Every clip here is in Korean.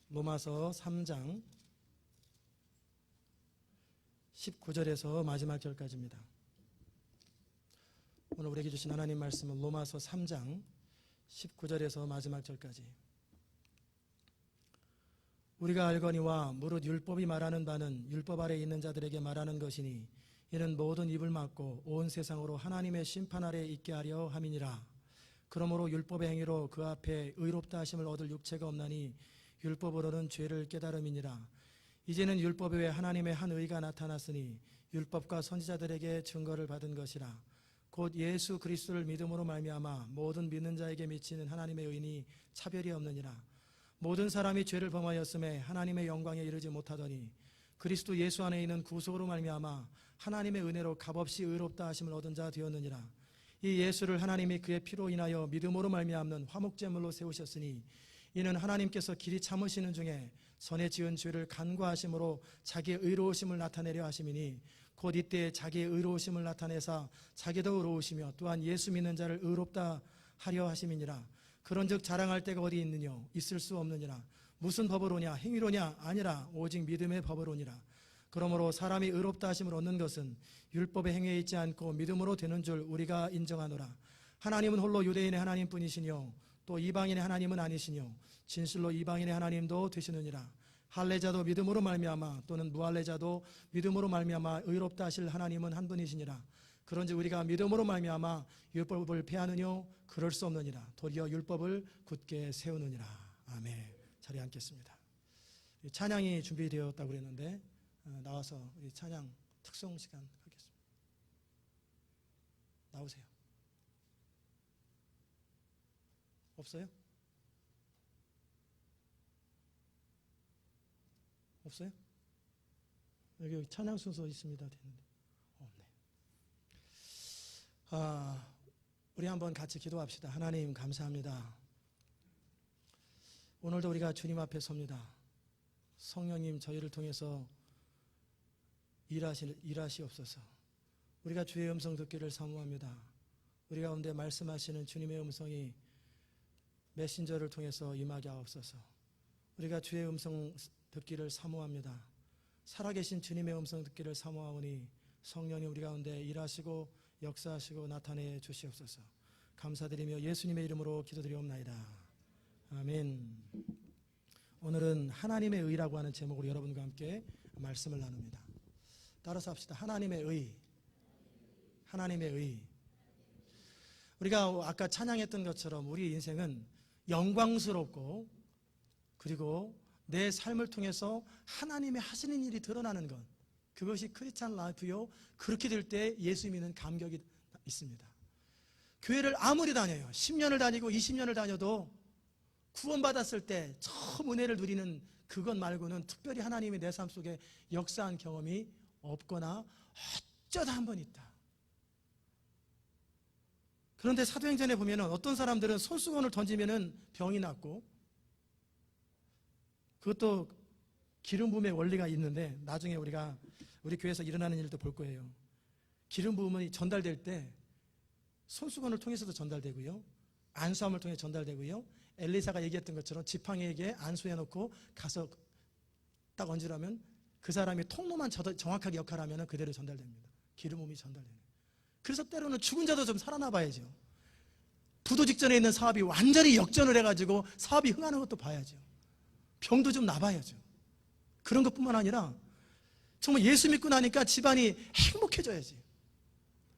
로마서 3장 19절에서 마지막 절까지입니다. 오늘 우리에게 주신 하나님 말씀은 로마서 3장 19절에서 마지막 절까지. 우리가 알거니와 무릇 율법이 말하는 바는 율법 아래 있는 자들에게 말하는 것이니 이는 모든 입을 막고 온 세상으로 하나님의 심판 아래 있게 하려 함이니라. 그러므로 율법의 행위로 그 앞에 의롭다 하심을 얻을 육체가 없나니 율법으로는 죄를 깨달음이니라. 이제는 율법 외에 하나님의 한 의가 나타났으니 율법과 선지자들에게 증거를 받은 것이라. 곧 예수 그리스도를 믿음으로 말미암아 모든 믿는 자에게 미치는 하나님의 의니 차별이 없느니라. 모든 사람이 죄를 범하였음에 하나님의 영광에 이르지 못하더니 그리스도 예수 안에 있는 구속으로 말미암아 하나님의 은혜로 값없이 의롭다 하심을 얻은 자 되었느니라. 이 예수를 하나님이 그의 피로 인하여 믿음으로 말미암는 화목제물로 세우셨으니 이는 하나님께서 길이 참으시는 중에 선에 지은 죄를 간과하심으로 자기의 의로우심을 나타내려 하심이니 곧 이때 자기의 의로우심을 나타내사 자기도 의로우시며 또한 예수 믿는 자를 의롭다 하려 하심이니라. 그런즉 자랑할 데가 어디 있느냐? 있을 수 없느니라. 무슨 법으로냐? 행위로냐? 아니라 오직 믿음의 법으로니라. 그러므로 사람이 의롭다 하심을 얻는 것은 율법의 행위에 있지 않고 믿음으로 되는 줄 우리가 인정하노라. 하나님은 홀로 유대인의 하나님뿐이시뇨 또 이방인의 하나님은 아니시뇨 진실로 이방인의 하나님도 되시느니라. 할례자도 믿음으로 말미암아 또는 무할례자도 믿음으로 말미암아 의롭다 하실 하나님은 한 분이시니라. 그런즉 우리가 믿음으로 말미암아 율법을 폐하느뇨? 그럴 수 없느니라. 도리어 율법을 굳게 세우느니라. 아멘. 자리에 앉겠습니다. 찬양이 준비되었다고 그랬는데 나와서 우리 찬양 특송 시간 하겠습니다. 나오세요. 없어요? 없어요? 여기 찬양 순서 있습니다. 됐는데 없네. 우리 한번 같이 기도합시다. 하나님 감사합니다. 오늘도 우리가 주님 앞에 섭니다. 성령님 저희를 통해서 일하시옵소서. 우리가 주의 음성 듣기를 사모합니다. 우리 가운데 말씀하시는 주님의 음성이 메신저를 통해서 임하게 하옵소서. 우리가 주의 음성 듣기를 사모합니다. 살아계신 주님의 음성 듣기를 사모하오니 성령님 우리 가운데 일하시고 역사하시고 나타내 주시옵소서. 감사드리며 예수님의 이름으로 기도드리옵나이다. 아멘. 오늘은 하나님의 의라고 하는 제목으로 여러분과 함께 말씀을 나눕니다. 따라서 합시다. 하나님의 의. 하나님의 의. 우리가 아까 찬양했던 것처럼 우리 인생은 영광스럽고 그리고 내 삶을 통해서 하나님의 하시는 일이 드러나는 것, 그것이 크리스찬 라이프요. 그렇게 될 때 예수 믿는 감격이 있습니다. 교회를 아무리 다녀요, 10년을 다니고 20년을 다녀도 구원받았을 때 처음 은혜를 누리는 그것 말고는 특별히 하나님이 내 삶 속에 역사한 경험이 없거나 어쩌다 한 번 있다. 그런데 사도행전에 보면 어떤 사람들은 손수건을 던지면 병이 낫고, 그것도 기름 부음의 원리가 있는데 나중에 우리가 우리 교회에서 일어나는 일도 볼 거예요. 기름 부음이 전달될 때 손수건을 통해서도 전달되고요, 안수함을 통해 전달되고요, 엘리사가 얘기했던 것처럼 지팡이에게 안수해놓고 가서 딱 얹으라면 그 사람이 통로만 정확하게 역할하면 그대로 전달됩니다. 기름 부음이 전달되는. 그래서 때로는 죽은 자도 좀 살아나 봐야죠. 부도 직전에 있는 사업이 완전히 역전을 해가지고 사업이 흥하는 것도 봐야죠. 병도 좀 나봐야죠. 그런 것뿐만 아니라 정말 예수 믿고 나니까 집안이 행복해져야지.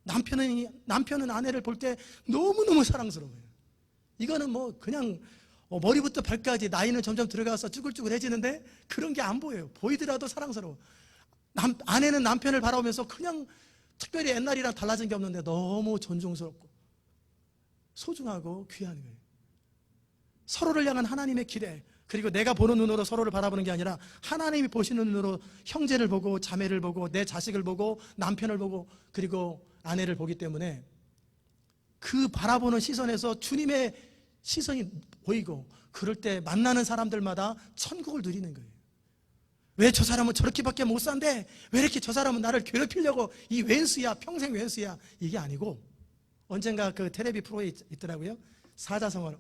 남편은 아내를 볼 때 너무너무 사랑스러워요. 이거는 뭐 그냥 머리부터 발까지 나이는 점점 들어가서 쭈글쭈글해지는데 그런 게 안 보여요. 보이더라도 사랑스러워. 아내는 남편을 바라보면서 그냥 특별히 옛날이랑 달라진 게 없는데 너무 존중스럽고 소중하고 귀한 거예요. 서로를 향한 하나님의 기대, 그리고 내가 보는 눈으로 서로를 바라보는 게 아니라 하나님이 보시는 눈으로 형제를 보고 자매를 보고 내 자식을 보고 남편을 보고 그리고 아내를 보기 때문에 그 바라보는 시선에서 주님의 시선이 보이고, 그럴 때 만나는 사람들마다 천국을 누리는 거예요. 왜 저 사람은 저렇게밖에 못 산대? 왜 이렇게 저 사람은 나를 괴롭히려고 이 왼수야, 평생 왼수야? 이게 아니고, 언젠가 그 텔레비 프로에 있더라고요. 사자성어를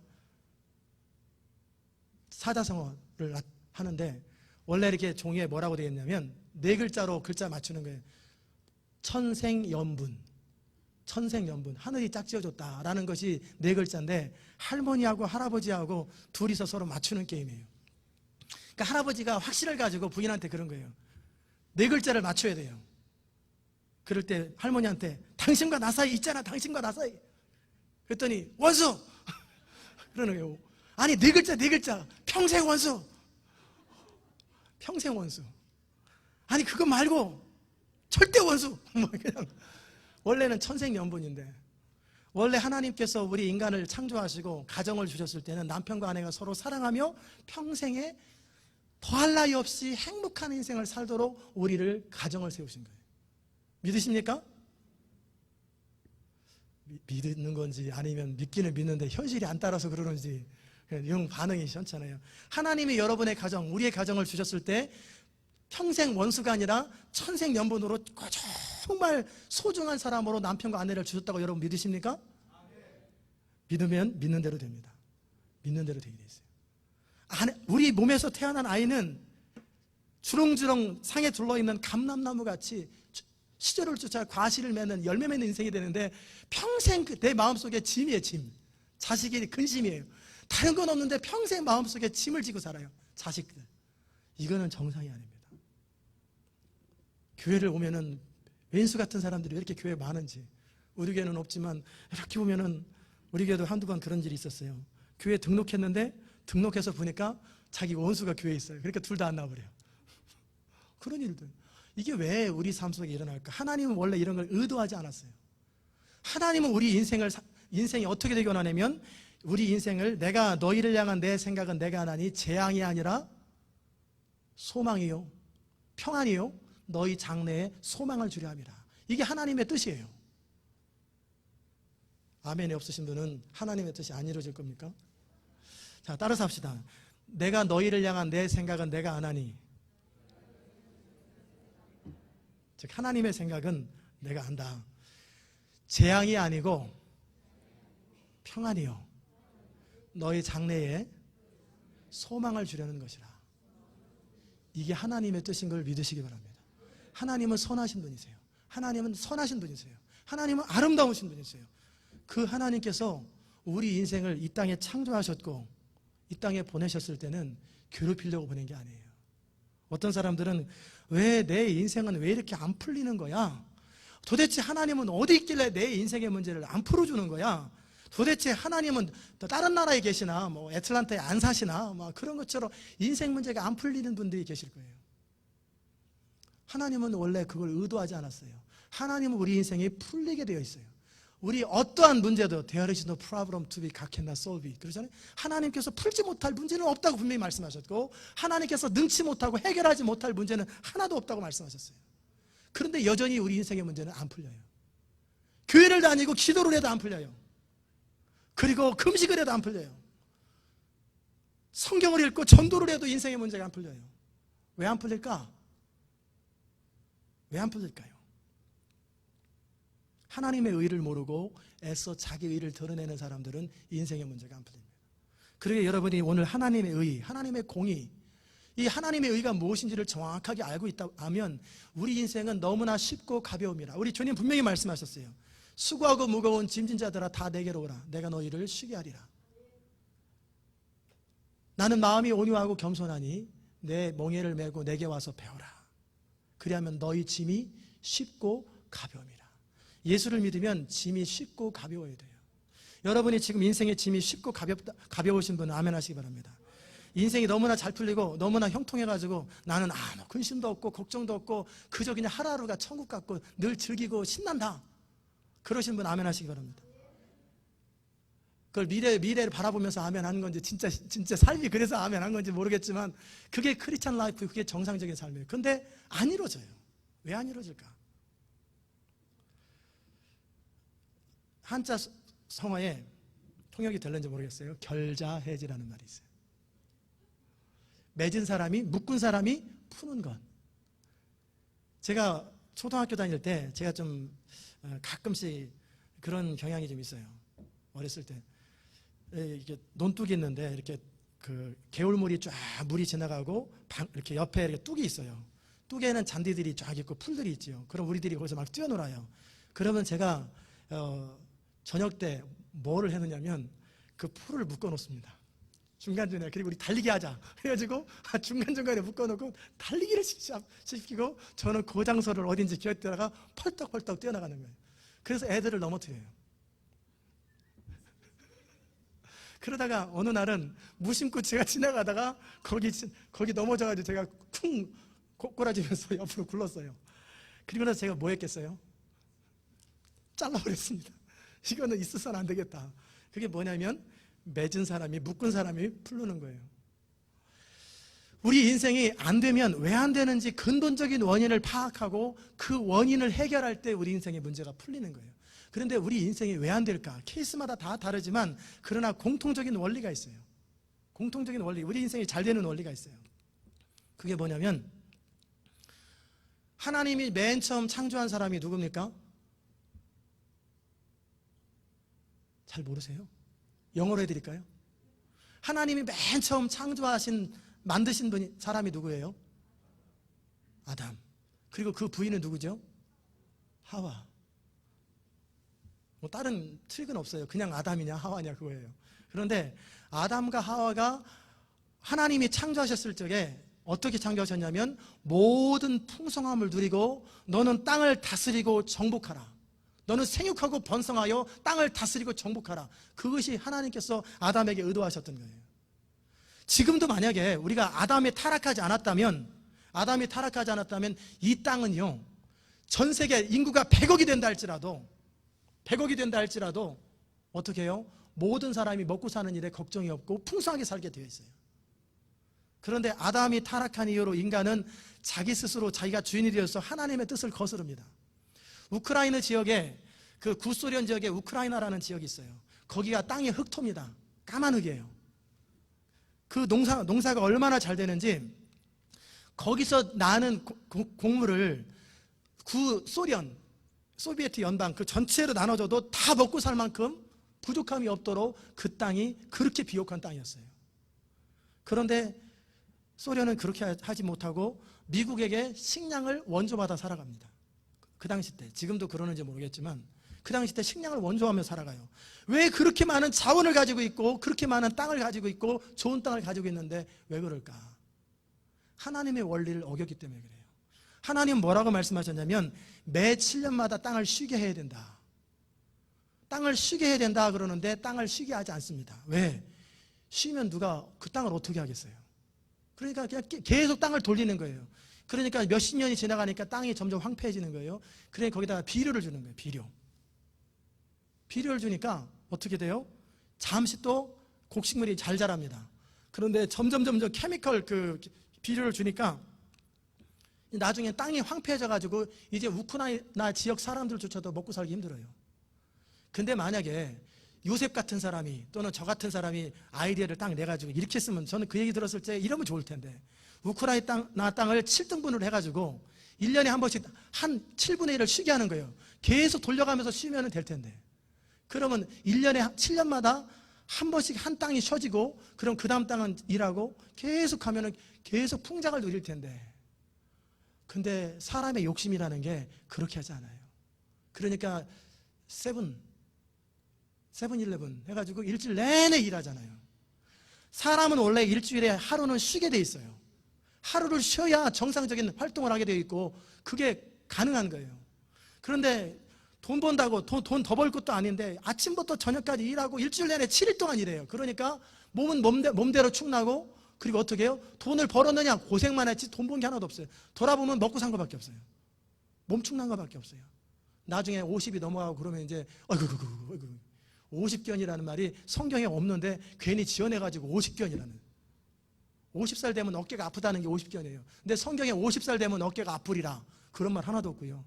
하는데 원래 이렇게 종이에 뭐라고 되어 있냐면 네 글자로 글자 맞추는 거예요. 천생연분. 천생연분. 하늘이 짝지어줬다라는 것이 네 글자인데 할머니하고 할아버지하고 둘이서 서로 맞추는 게임이에요. 그러니까 할아버지가 확신을 가지고 부인한테 그런 거예요. 네 글자를 맞춰야 돼요. 그럴 때 할머니한테 당신과 나 사이 있잖아. 당신과 나 사이. 그랬더니 원수! 그러는 거예요. 아니 네 글자 네 글자. 평생 원수. 평생 원수. 아니 그거 말고 절대 원수. 그냥 원래는 천생연분인데 원래 하나님께서 우리 인간을 창조하시고 가정을 주셨을 때는 남편과 아내가 서로 사랑하며 평생에 더할 나위 없이 행복한 인생을 살도록 우리를 가정을 세우신 거예요. 믿으십니까? 믿는 건지 아니면 믿기는 믿는데 현실이 안 따라서 그러는지 영 반응이 시원찮아요. 하나님이 여러분의 가정, 우리의 가정을 주셨을 때 평생 원수가 아니라 천생연분으로 정말 소중한 사람으로 남편과 아내를 주셨다고 여러분 믿으십니까? 믿으면 믿는 대로 됩니다. 믿는 대로 되게 돼 있어요. 우리 몸에서 태어난 아이는 주렁주렁 상에 둘러있는 감람나무 같이 시절을 쫓아 과실을 맺는 열매 맺는 인생이 되는데 평생 내 마음속에 짐이에요. 짐. 자식이 근심이에요. 다른 건 없는데 평생 마음속에 짐을 지고 살아요. 자식들. 이거는 정상이 아닙니다. 교회를 오면은 왼수 같은 사람들이 왜 이렇게 교회에 많은지. 우리 교회는 없지만 이렇게 보면은 우리 교회도 한두 번 그런 일이 있었어요. 교회에 등록했는데 등록해서 보니까 자기 원수가 교회에 있어요. 그러니까 둘 다 안 나와버려요. 그런 일들. 이게 왜 우리 삶 속에 일어날까? 하나님은 원래 이런 걸 의도하지 않았어요. 하나님은 우리 인생이 어떻게 되게 원하냐면 우리 인생을 내가 너희를 향한 내 생각은 내가 하나니 재앙이 아니라 소망이요 평안이요 너희 장래에 소망을 주려 함이라. 이게 하나님의 뜻이에요. 아멘이 없으신 분은 하나님의 뜻이 안 이루어질 겁니까? 자, 따라서 합시다. 내가 너희를 향한 내 생각은 내가 하나니, 즉 하나님의 생각은 내가 안다. 재앙이 아니고 평안이요 너희 장래에 소망을 주려는 것이라. 이게 하나님의 뜻인 걸 믿으시기 바랍니다. 하나님은 선하신 분이세요. 하나님은 선하신 분이세요. 하나님은 아름다우신 분이세요. 그 하나님께서 우리 인생을 이 땅에 창조하셨고 이 땅에 보내셨을 때는 괴롭히려고 보낸 게 아니에요. 어떤 사람들은 왜 내 인생은 왜 이렇게 안 풀리는 거야? 도대체 하나님은 어디 있길래 내 인생의 문제를 안 풀어주는 거야? 도대체 하나님은 다른 나라에 계시나 뭐 애틀란타에 안 사시나 뭐 그런 것처럼 인생 문제가 안 풀리는 분들이 계실 거예요. 하나님은 원래 그걸 의도하지 않았어요. 하나님은 우리 인생이 풀리게 되어 있어요. 우리 어떠한 문제도 There is no problem to be God cannot solve it. 그러잖아요. 하나님께서 풀지 못할 문제는 없다고 분명히 말씀하셨고 하나님께서 능치 못하고 해결하지 못할 문제는 하나도 없다고 말씀하셨어요. 그런데 여전히 우리 인생의 문제는 안 풀려요. 교회를 다니고 기도를 해도 안 풀려요. 그리고 금식을 해도 안 풀려요. 성경을 읽고 전도를 해도 인생의 문제가 안 풀려요. 왜 안 풀릴까? 왜 안 풀릴까요? 하나님의 의를 모르고 애써 자기 의를 드러내는 사람들은 인생의 문제가 안 풀립니다. 그러게 여러분이 오늘 하나님의 의, 하나님의 공의, 이 하나님의 의가 무엇인지를 정확하게 알고 있다 하면 우리 인생은 너무나 쉽고 가벼움이라. 우리 주님 분명히 말씀하셨어요. 수고하고 무거운 짐진 자들아 다 내게로 오라. 내가 너희를 쉬게 하리라. 나는 마음이 온유하고 겸손하니 내 멍에를 메고 내게 와서 배워라. 그리하면 너희 짐이 쉽고 가벼움이라. 예수를 믿으면 짐이 쉽고 가벼워야 돼요. 여러분이 지금 인생의 짐이 쉽고 가벼우신 분은 아멘 하시기 바랍니다. 인생이 너무나 잘 풀리고 너무나 형통해가지고 나는 아무 근심도 없고 걱정도 없고 그저 그냥 하루하루가 천국 같고 늘 즐기고 신난다. 그러신 분 아멘 하시기 바랍니다. 그걸 미래를 바라보면서 아멘 하는 건지 진짜 삶이 그래서 아멘 한 건지 모르겠지만 그게 크리스찬 라이프, 그게 정상적인 삶이에요. 근데 안 이루어져요. 왜 안 이루어질까? 한자 성어에 통역이 될는지 모르겠어요. 결자해지라는 말이 있어요. 맺은 사람이, 묶은 사람이 푸는 것. 제가 초등학교 다닐 때 제가 좀 가끔씩 그런 경향이 좀 있어요. 어렸을 때 이렇게 논둑이 있는데 이렇게 그 개울물이 쫙 물이 지나가고 이렇게 옆에 이렇게 뚝이 있어요. 뚝에는 잔디들이 쫙 있고 풀들이 있지요. 그럼 우리들이 거기서 막 뛰어놀아요. 그러면 제가 저녁 때 뭐를 해놓냐면 그 풀을 묶어 놓습니다. 중간중간에. 그리고 우리 달리기 하자 해가지고 중간중간에 묶어놓고 달리기를 시키고 저는 그 장소를 어딘지 기억되다가 펄떡펄떡 뛰어나가는 거예요. 그래서 애들을 넘어뜨려요. 그러다가 어느 날은 무심코 제가 지나가다가 거기 넘어져가지고 제가 쿵 꼬라지면서 옆으로 굴렀어요. 그리고 나서 제가 뭐 했겠어요? 잘라버렸습니다. 이거는 있어서는 안 되겠다. 그게 뭐냐면 맺은 사람이, 묶은 사람이 풀르는 거예요. 우리 인생이 안 되면 왜 안 되는지 근본적인 원인을 파악하고 그 원인을 해결할 때 우리 인생의 문제가 풀리는 거예요. 그런데 우리 인생이 왜 안 될까? 케이스마다 다 다르지만 그러나 공통적인 원리가 있어요. 공통적인 원리, 우리 인생이 잘 되는 원리가 있어요. 그게 뭐냐면 하나님이 맨 처음 창조한 사람이 누굽니까? 잘 모르세요? 영어로 해드릴까요? 하나님이 맨 처음 만드신 분이 사람이 누구예요? 아담. 그리고 그 부인은 누구죠? 하와. 뭐 다른 트릭은 없어요. 그냥 아담이냐 하와냐 그거예요. 그런데 아담과 하와가 하나님이 창조하셨을 적에 어떻게 창조하셨냐면 모든 풍성함을 누리고 너는 땅을 다스리고 정복하라. 너는 생육하고 번성하여 땅을 다스리고 정복하라. 그것이 하나님께서 아담에게 의도하셨던 거예요. 지금도 만약에 우리가 아담이 타락하지 않았다면 이 땅은요, 전 세계 인구가 100억이 된다 할지라도 어떻게 해요? 모든 사람이 먹고 사는 일에 걱정이 없고 풍성하게 살게 되어 있어요. 그런데 아담이 타락한 이후로 인간은 자기 스스로 자기가 주인이 되어서 하나님의 뜻을 거스릅니다. 우크라이나 지역에, 그 구소련 지역에 우크라이나라는 지역이 있어요. 거기가 땅이 흑토입니다. 까만 흙이에요. 그 농사가 얼마나 잘 되는지 거기서 나는 곡물을 소비에트 연방 그 전체로 나눠줘도 다 먹고 살 만큼 부족함이 없도록 그 땅이 그렇게 비옥한 땅이었어요. 그런데 소련은 그렇게 하지 못하고 미국에게 식량을 원조받아 살아갑니다. 그 당시 때, 지금도 그러는지 모르겠지만 그 당시 때 식량을 원조하며 살아가요. 왜 그렇게 많은 자원을 가지고 있고 그렇게 많은 땅을 가지고 있고 좋은 땅을 가지고 있는데 왜 그럴까? 하나님의 원리를 어겼기 때문에 그래요. 하나님은 뭐라고 말씀하셨냐면 매 7년마다 땅을 쉬게 해야 된다. 땅을 쉬게 해야 된다 그러는데 땅을 쉬게 하지 않습니다. 왜? 쉬면 누가 그 땅을 어떻게 하겠어요? 그러니까 그냥 계속 땅을 돌리는 거예요. 그러니까 몇십 년이 지나가니까 땅이 점점 황폐해지는 거예요. 그러니까 거기다가 비료를 주는 거예요. 비료를 주니까 어떻게 돼요? 잠시 또 곡식물이 잘 자랍니다. 그런데 점점 케미컬 그 비료를 주니까 나중에 땅이 황폐해져가지고 이제 우크라이나 지역 사람들조차도 먹고 살기 힘들어요. 근데 만약에 요셉 같은 사람이 또는 저 같은 사람이 아이디어를 딱 내가지고 이렇게 했으면, 저는 그 얘기 들었을 때 이러면 좋을 텐데, 우크라이나 땅을 7등분을 해가지고 1년에 한 번씩 한 7분의 1을 쉬게 하는 거예요. 계속 돌려가면서 쉬면 될 텐데, 그러면 1년에 7년마다 한 번씩 한 땅이 쉬어지고 그럼 그 다음 땅은 일하고 계속 하면은 계속 풍작을 누릴 텐데, 근데 사람의 욕심이라는 게 그렇게 하지 않아요. 그러니까 세븐일레븐 해가지고 일주일 내내 일하잖아요. 사람은 원래 일주일에 하루는 쉬게 돼 있어요. 하루를 쉬어야 정상적인 활동을 하게 되어 있고 그게 가능한 거예요. 그런데 돈 번다고 돈 더 벌 것도 아닌데 아침부터 저녁까지 일하고 일주일 내내 7일 동안 일해요. 그러니까 몸은 몸대로 축나고, 그리고 어떻게 해요? 돈을 벌었느냐? 고생만 했지 돈 번 게 하나도 없어요. 돌아보면 먹고 산 거밖에 없어요. 몸 축난 거밖에 없어요. 나중에 50이 넘어가고 그러면 이제 어이구 50견이라는 말이 성경에 없는데 괜히 지어내가지고 50견이라는, 50살 되면 어깨가 아프다는 게 50견이에요. 근데 성경에 50살 되면 어깨가 아프리라 그런 말 하나도 없고요.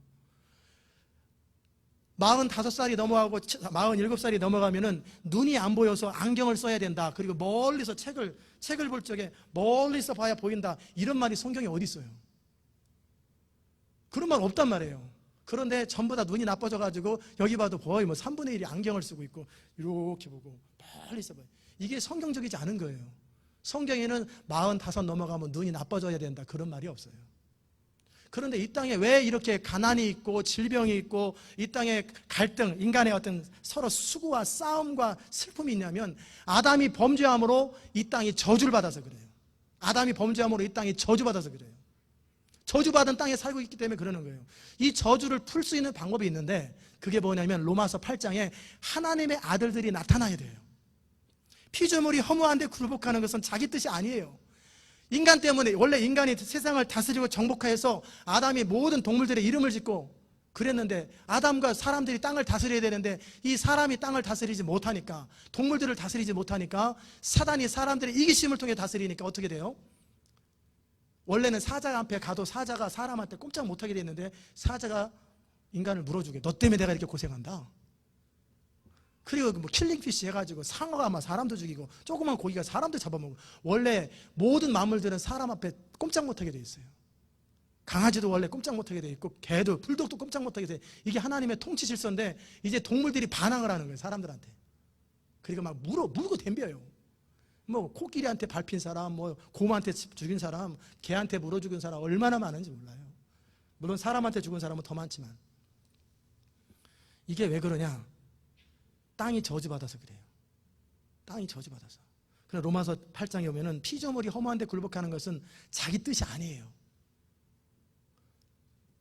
45살이 넘어가고 47살이 넘어가면은 눈이 안 보여서 안경을 써야 된다. 그리고 멀리서 책을 볼 적에 멀리서 봐야 보인다. 이런 말이 성경에 어디 있어요? 그런 말 없단 말이에요. 그런데 전부 다 눈이 나빠져가지고 여기 봐도 거의 3분의 1이 안경을 쓰고 있고 이렇게 보고 멀리서 봐요. 이게 성경적이지 않은 거예요. 성경에는 45 넘어가면 눈이 나빠져야 된다 그런 말이 없어요. 그런데 이 땅에 왜 이렇게 가난이 있고 질병이 있고 이 땅에 갈등, 인간의 어떤 서로 수고와 싸움과 슬픔이 있냐면 아담이 범죄함으로 이 땅이 저주를 받아서 그래요. 아담이 범죄함으로 이 땅이 저주받아서 그래요. 저주받은 땅에 살고 있기 때문에 그러는 거예요. 이 저주를 풀 수 있는 방법이 있는데 그게 뭐냐면 로마서 8장에 하나님의 아들들이 나타나야 돼요. 피조물이 허무한데 굴복하는 것은 자기 뜻이 아니에요. 인간 때문에, 원래 인간이 세상을 다스리고 정복해서 아담이 모든 동물들의 이름을 짓고 그랬는데 아담과 사람들이 땅을 다스려야 되는데 이 사람이 땅을 다스리지 못하니까, 동물들을 다스리지 못하니까 사단이 사람들의 이기심을 통해 다스리니까 어떻게 돼요? 원래는 사자 앞에 가도 사자가 사람한테 꼼짝 못하게 됐는데 사자가 인간을 물어주게, 너 때문에 내가 이렇게 고생한다. 그리고 뭐 킬링피쉬 해가지고 상어가 막 사람도 죽이고 조그만 고기가 사람도 잡아먹고, 원래 모든 만물들은 사람 앞에 꼼짝 못하게 돼 있어요. 강아지도 원래 꼼짝 못하게 돼 있고 개도, 불독도 꼼짝 못하게 돼. 이게 하나님의 통치 질서인데 이제 동물들이 반항을 하는 거예요, 사람들한테. 그리고 막 물고 덤벼요. 뭐 코끼리한테 밟힌 사람, 뭐 곰한테 죽인 사람, 개한테 물어 죽인 사람 얼마나 많은지 몰라요. 물론 사람한테 죽은 사람은 더 많지만. 이게 왜 그러냐? 땅이 저주받아서 그래요. 땅이 저주받아서. 그래서 로마서 8장에 오면은 피조물이 허무한데 굴복하는 것은 자기 뜻이 아니에요.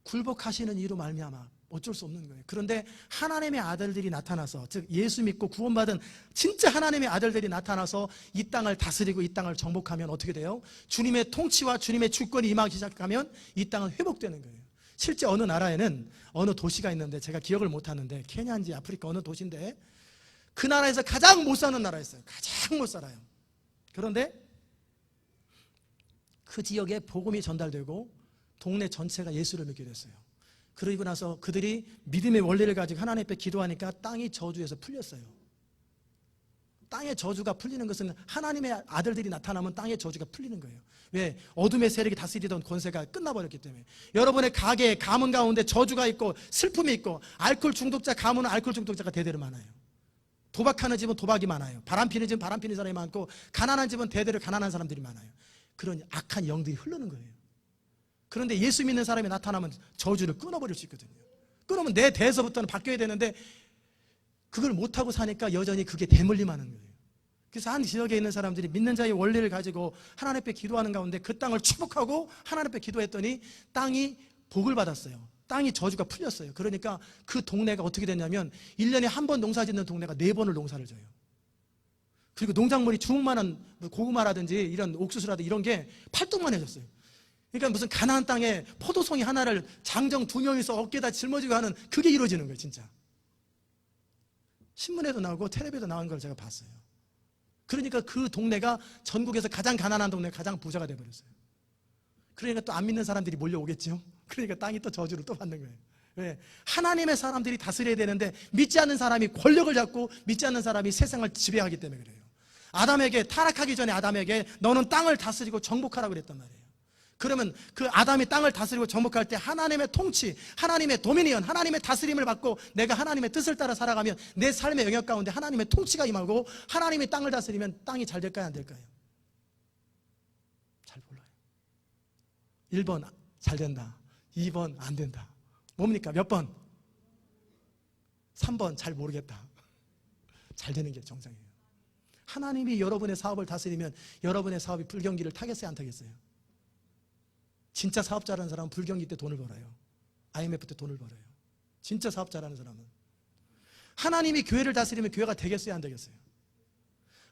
굴복하시는 이로 말미암아 어쩔 수 없는 거예요. 그런데 하나님의 아들들이 나타나서, 즉 예수 믿고 구원받은 진짜 하나님의 아들들이 나타나서 이 땅을 다스리고 이 땅을 정복하면 어떻게 돼요? 주님의 통치와 주님의 주권이 임하기 시작하면 이 땅은 회복되는 거예요. 실제 어느 나라에는 어느 도시가 있는데 제가 기억을 못하는데, 케냐인지 아프리카 어느 도시인데 그 나라에서 가장 못 사는 나라였어요. 가장 못 살아요. 그런데 그 지역에 복음이 전달되고 동네 전체가 예수를 믿게 됐어요. 그러고 나서 그들이 믿음의 원리를 가지고 하나님 앞에 기도하니까 땅이 저주에서 풀렸어요. 땅의 저주가 풀리는 것은 하나님의 아들들이 나타나면 땅의 저주가 풀리는 거예요. 왜? 어둠의 세력이 다스리던 권세가 끝나버렸기 때문에. 여러분의 가게에 가문 가운데 저주가 있고 슬픔이 있고, 알코올 중독자 가문은 알코올 중독자가 대대로 많아요. 도박하는 집은 도박이 많아요. 바람피는 집은 바람피는 사람이 많고, 가난한 집은 대대로 가난한 사람들이 많아요. 그런 악한 영들이 흐르는 거예요. 그런데 예수 믿는 사람이 나타나면 저주를 끊어버릴 수 있거든요. 끊으면 내 대에서부터는 바뀌어야 되는데 그걸 못하고 사니까 여전히 그게 대물림하는 거예요. 그래서 한 지역에 있는 사람들이 믿는 자의 원리를 가지고 하나님 앞에 기도하는 가운데 그 땅을 축복하고 하나님 앞에 기도했더니 땅이 복을 받았어요. 땅이 저주가 풀렸어요. 그러니까 그 동네가 어떻게 됐냐면 1년에 한 번 농사 짓는 동네가 4번을 농사를 져요. 그리고 농작물이 주먹만한 고구마라든지 이런 옥수수라든지 이런 게 팔뚝만해졌어요. 그러니까 무슨 가나안 땅에 포도송이 하나를 장정 2명이서 어깨에다 짊어지고 하는, 그게 이루어지는 거예요, 진짜. 신문에도 나오고 텔레비에도 나온 걸 제가 봤어요. 그러니까 그 동네가 전국에서 가장 가난한 동네, 가장 부자가 돼버렸어요. 그러니까 또 안 믿는 사람들이 몰려오겠죠. 그러니까 땅이 또 저주를 또 받는 거예요. 왜? 하나님의 사람들이 다스려야 되는데 믿지 않는 사람이 권력을 잡고 믿지 않는 사람이 세상을 지배하기 때문에 그래요. 아담에게, 타락하기 전에 아담에게 너는 땅을 다스리고 정복하라고 그랬단 말이에요. 그러면 그 아담이 땅을 다스리고 정복할 때 하나님의 통치, 하나님의 도미니언, 하나님의 다스림을 받고 내가 하나님의 뜻을 따라 살아가면 내 삶의 영역 가운데 하나님의 통치가 임하고 하나님이 땅을 다스리면 땅이 잘 될까요, 안 될까요? 잘 몰라요. 1번 잘 된다, 2번 안 된다. 뭡니까? 몇 번? 3번 잘 모르겠다. 잘 되는 게 정상이에요. 하나님이 여러분의 사업을 다스리면 여러분의 사업이 불경기를 타겠어요, 안 타겠어요? 진짜 사업자라는 사람은 불경기 때 돈을 벌어요. IMF 때 돈을 벌어요. 진짜 사업자라는 사람은. 하나님이 교회를 다스리면 교회가 되겠어요, 안 되겠어요?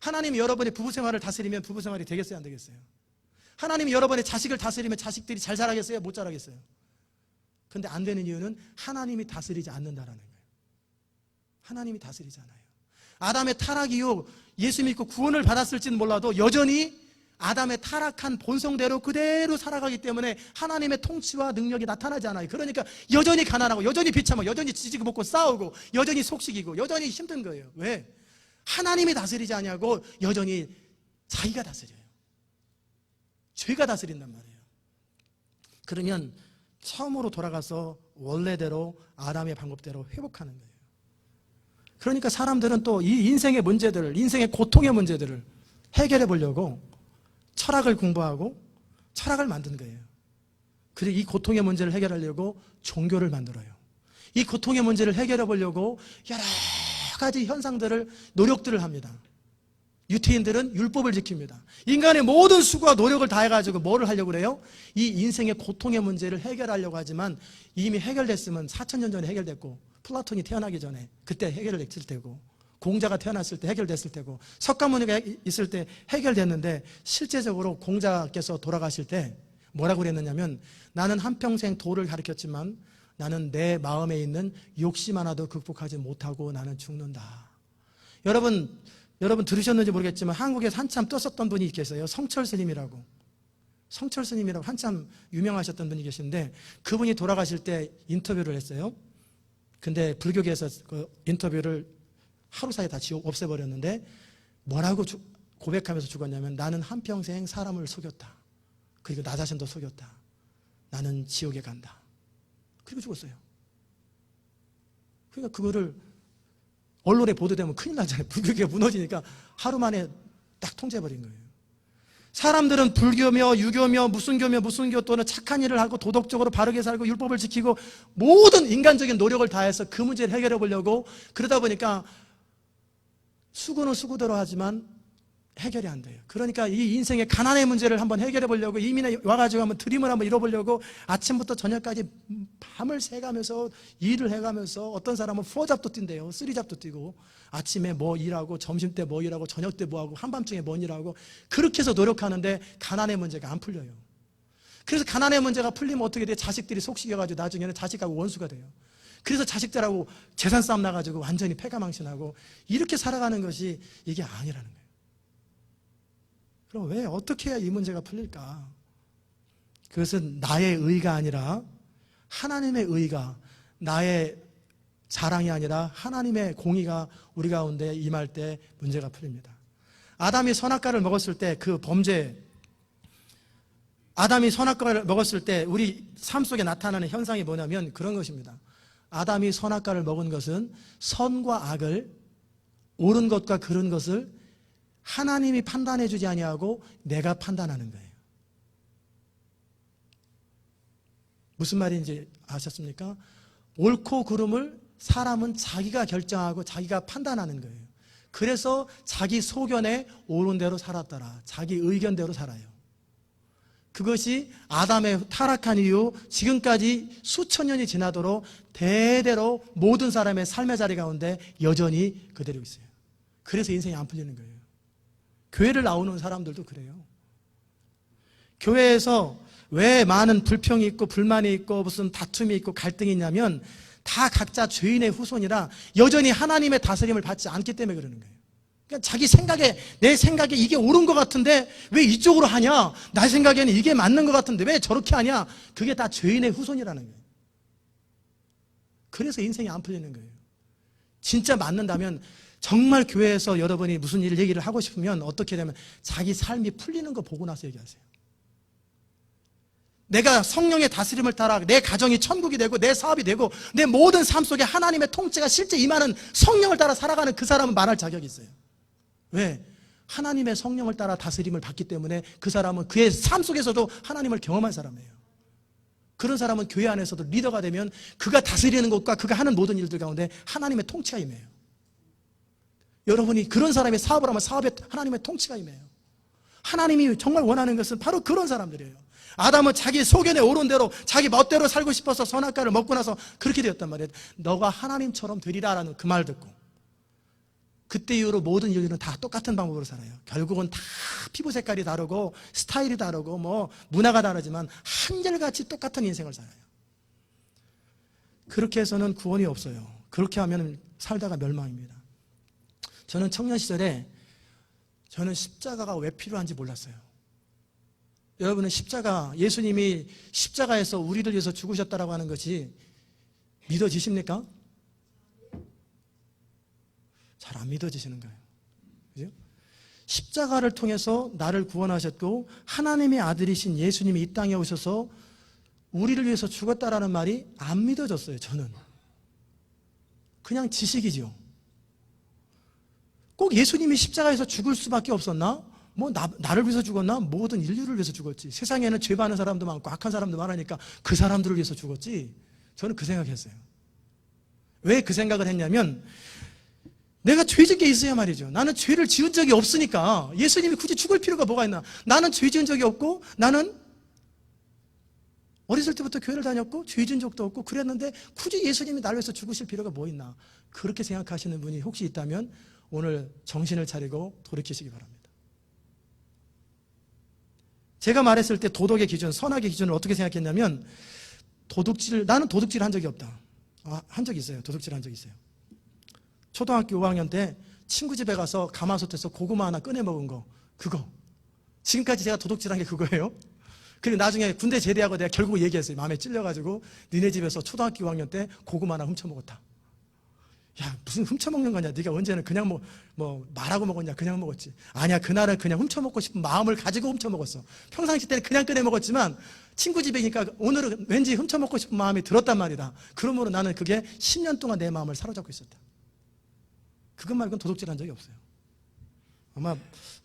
하나님이 여러분의 부부생활을 다스리면 부부생활이 되겠어요, 안 되겠어요? 하나님이 여러분의 자식을 다스리면 자식들이 잘 자라겠어요, 못 자라겠어요? 근데 안 되는 이유는 하나님이 다스리지 않는다라는 거예요. 하나님이 다스리지 않아요. 아담의 타락 이후 예수 믿고 구원을 받았을지는 몰라도 여전히 아담의 타락한 본성대로 그대로 살아가기 때문에 하나님의 통치와 능력이 나타나지 않아요. 그러니까 여전히 가난하고 여전히 비참하고 여전히 지지고 먹고 싸우고 여전히 속식이고 여전히 힘든 거예요. 왜? 하나님이 다스리지 않냐고 여전히 자기가 다스려요. 죄가 다스린단 말이에요. 그러면 처음으로 돌아가서 원래대로 아담의 방법대로 회복하는 거예요. 그러니까 사람들은 또 이 인생의 문제들을, 인생의 고통의 문제들을 해결해 보려고 철학을 공부하고 철학을 만든 거예요. 그리고 이 고통의 문제를 해결하려고 종교를 만들어요. 이 고통의 문제를 해결해 보려고 여러 가지 현상들을, 노력들을 합니다. 유태인들은 율법을 지킵니다. 인간의 모든 수고와 노력을 다해가지고 뭐를 하려고 그래요? 이 인생의 고통의 문제를 해결하려고 하지만 이미 해결됐으면 4,000년 전에 해결됐고, 플라톤이 태어나기 전에 그때 해결됐을 테고, 공자가 태어났을 때 해결됐을 테고, 석가모니가 있을 때 해결됐는데, 실제적으로 공자께서 돌아가실 때 뭐라고 그랬느냐면, 나는 한평생 도를 가르쳤지만 나는 내 마음에 있는 욕심 하나도 극복하지 못하고 나는 죽는다. 여러분 들으셨는지 모르겠지만 한국에서 한참 떴었던 분이 계세요. 성철 스님이라고 한참 유명하셨던 분이 계신데, 그분이 돌아가실 때 인터뷰를 했어요. 근데 불교계에서 그 인터뷰를 하루 사이에 다 없애버렸는데, 뭐라고 고백하면서 죽었냐면, 나는 한평생 사람을 속였다. 그리고 나 자신도 속였다. 나는 지옥에 간다. 그리고 죽었어요. 그러니까 그거를 언론에 보도되면 큰일 나잖아요. 불교계가 무너지니까 하루 만에 딱 통제해버린 거예요. 사람들은 불교며 유교며 무슨 교 또는 착한 일을 하고 도덕적으로 바르게 살고 율법을 지키고 모든 인간적인 노력을 다해서 그 문제를 해결해 보려고, 그러다 보니까 수고는 수고대로 하지만 해결이 안 돼요. 그러니까 이 인생의 가난의 문제를 한번 해결해 보려고, 이민에 와가지고 한번 드림을 한번 이뤄보려고 아침부터 저녁까지 밤을 새가면서 일을 해가면서, 어떤 사람은 4잡도 뛴대요. 3잡도 뛰고, 아침에 뭐 일하고, 점심때 뭐 일하고, 저녁 때 뭐 하고, 한밤중에 뭐 일하고, 그렇게 해서 노력하는데 가난의 문제가 안 풀려요. 그래서 가난의 문제가 풀리면 어떻게 돼요? 자식들이 속식여가지고 나중에는 자식하고 원수가 돼요. 그래서 자식들하고 재산 싸움 나가지고 완전히 패가망신하고, 이렇게 살아가는 것이 이게 아니라는 거예요. 그럼 왜, 어떻게 해야 이 문제가 풀릴까? 그것은 나의 의가 아니라 하나님의 의가, 나의 자랑이 아니라 하나님의 공의가 우리 가운데 임할 때 문제가 풀립니다. 아담이 선악과를 먹었을 때 그 범죄, 아담이 선악과를 먹었을 때 우리 삶 속에 나타나는 현상이 뭐냐면 그런 것입니다. 아담이 선악과를 먹은 것은 선과 악을, 옳은 것과 그른 것을 하나님이 판단해 주지 아니하고 내가 판단하는 거예요. 무슨 말인지 아셨습니까? 옳고 그름을 사람은 자기가 결정하고 자기가 판단하는 거예요. 그래서 자기 소견에 옳은 대로 살았더라. 자기 의견대로 살아요. 그것이 아담의 타락한 이후 지금까지 수천 년이 지나도록 대대로 모든 사람의 삶의 자리 가운데 여전히 그대로 있어요. 그래서 인생이 안 풀리는 거예요. 교회를 나오는 사람들도 그래요. 교회에서 왜 많은 불평이 있고 불만이 있고 무슨 다툼이 있고 갈등이 있냐면, 다 각자 죄인의 후손이라 여전히 하나님의 다스림을 받지 않기 때문에 그러는 거예요. 그러니까 자기 생각에, 내 생각에 이게 옳은 것 같은데 왜 이쪽으로 하냐, 나 생각에는 이게 맞는 것 같은데 왜 저렇게 하냐, 그게 다 죄인의 후손이라는 거예요. 그래서 인생이 안 풀리는 거예요. 진짜 맞는다면, 정말 교회에서 여러분이 무슨 일을 얘기를 하고 싶으면 어떻게 되면 자기 삶이 풀리는 거 보고 나서 얘기하세요. 내가 성령의 다스림을 따라 내 가정이 천국이 되고 내 사업이 되고 내 모든 삶 속에 하나님의 통치가 실제 임하는 성령을 따라 살아가는 그 사람은 말할 자격이 있어요. 왜? 하나님의 성령을 따라 다스림을 받기 때문에 그 사람은 그의 삶 속에서도 하나님을 경험한 사람이에요. 그런 사람은 교회 안에서도 리더가 되면 그가 다스리는 것과 그가 하는 모든 일들 가운데 하나님의 통치가 임해요. 여러분이 그런 사람이 사업을 하면 사업에 하나님의 통치가 임해요. 하나님이 정말 원하는 것은 바로 그런 사람들이에요. 아담은 자기 소견에 옳은 대로 자기 멋대로 살고 싶어서 선악과를 먹고 나서 그렇게 되었단 말이에요. 너가 하나님처럼 되리라라는 그 말 듣고, 그때 이후로 모든 인류는 다 똑같은 방법으로 살아요. 결국은 다 피부 색깔이 다르고 스타일이 다르고 뭐 문화가 다르지만 한결같이 똑같은 인생을 살아요. 그렇게 해서는 구원이 없어요. 그렇게 하면 살다가 멸망입니다. 저는 청년 시절에 저는 십자가가 왜 필요한지 몰랐어요. 여러분은 십자가, 예수님이 십자가에서 우리를 위해서 죽으셨다라고 하는 것이 믿어지십니까? 잘 안 믿어지시는 거예요. 그죠? 십자가를 통해서 나를 구원하셨고 하나님의 아들이신 예수님이 이 땅에 오셔서 우리를 위해서 죽었다라는 말이 안 믿어졌어요. 저는 그냥 지식이죠. 꼭 예수님이 십자가에서 죽을 수밖에 없었나? 뭐 나를 위해서 죽었나? 모든 인류를 위해서 죽었지. 세상에는 죄 많은 사람도 많고 악한 사람도 많으니까 그 사람들을 위해서 죽었지. 저는 그 생각했어요. 왜 그 생각을 했냐면 내가 죄 짓게 있어야 말이죠. 나는 죄를 지은 적이 없으니까 예수님이 굳이 죽을 필요가 뭐가 있나. 나는 죄 지은 적이 없고 나는 어렸을 때부터 교회를 다녔고 죄 지은 적도 없고 그랬는데 굳이 예수님이 나를 위해서 죽으실 필요가 뭐 있나. 그렇게 생각하시는 분이 혹시 있다면 오늘 정신을 차리고 돌이키시기 바랍니다. 제가 말했을 때 도덕의 기준, 선악의 기준을 어떻게 생각했냐면 나는 도둑질 한 적이 없다. 한 적이 있어요. 도둑질 한 적이 있어요. 초등학교 5학년 때 친구 집에 가서 가마솥에서 고구마 하나 꺼내 먹은 거, 그거. 지금까지 제가 도둑질한 게 그거예요. 그리고 나중에 군대 제대하고 내가 결국 얘기했어요. 마음에 찔려가지고 니네 집에서 초등학교 5학년 때 고구마 하나 훔쳐 먹었다. 야, 무슨 훔쳐 먹는 거냐? 네가 언제는 그냥 뭐 말하고 먹었냐? 그냥 먹었지. 아니야, 그날은 그냥 훔쳐 먹고 싶은 마음을 가지고 훔쳐 먹었어. 평상시 때는 그냥 꺼내 먹었지만 친구 집이니까 오늘은 왠지 훔쳐 먹고 싶은 마음이 들었단 말이다. 그러므로 나는 그게 10년 동안 내 마음을 사로잡고 있었다. 그것 말고는 도둑질 한 적이 없어요. 아마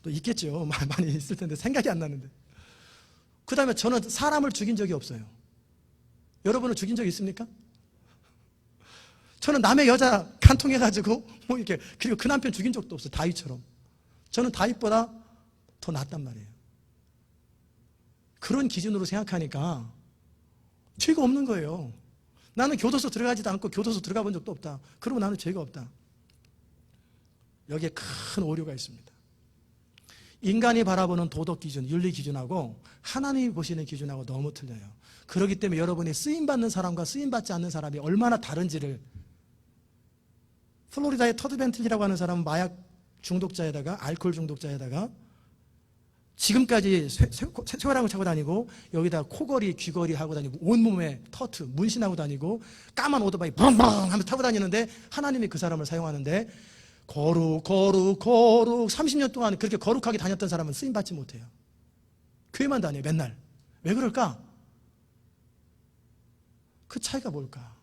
또 있겠죠. 많이 있을 텐데 생각이 안 나는데. 그 다음에 저는 사람을 죽인 적이 없어요. 여러분은 죽인 적이 있습니까? 저는 남의 여자 간통해가지고 뭐 이렇게, 그리고 그 남편 죽인 적도 없어요. 다윗처럼. 저는 다윗보다 더 낫단 말이에요. 그런 기준으로 생각하니까 죄가 없는 거예요. 나는 교도소 들어가지도 않고 교도소 들어가 본 적도 없다. 그러면 나는 죄가 없다. 여기에 큰 오류가 있습니다. 인간이 바라보는 도덕 기준, 윤리 기준하고 하나님이 보시는 기준하고 너무 틀려요. 그렇기 때문에 여러분이 쓰임받는 사람과 쓰임받지 않는 사람이 얼마나 다른지를, 플로리다의 터드 벤틀리라고 하는 사람은 마약 중독자에다가 알코올 중독자에다가 지금까지 쇠고랑을 차고 다니고 여기다 코걸이, 귀걸이 하고 다니고 온몸에 터트, 문신하고 다니고 까만 오토바이 붕붕 하면서 타고 다니는데 하나님이 그 사람을 사용하는데 거룩 30년 동안 그렇게 거룩하게 다녔던 사람은 쓰임받지 못해요. 교회만 다녀요, 맨날. 왜 그럴까? 그 차이가 뭘까?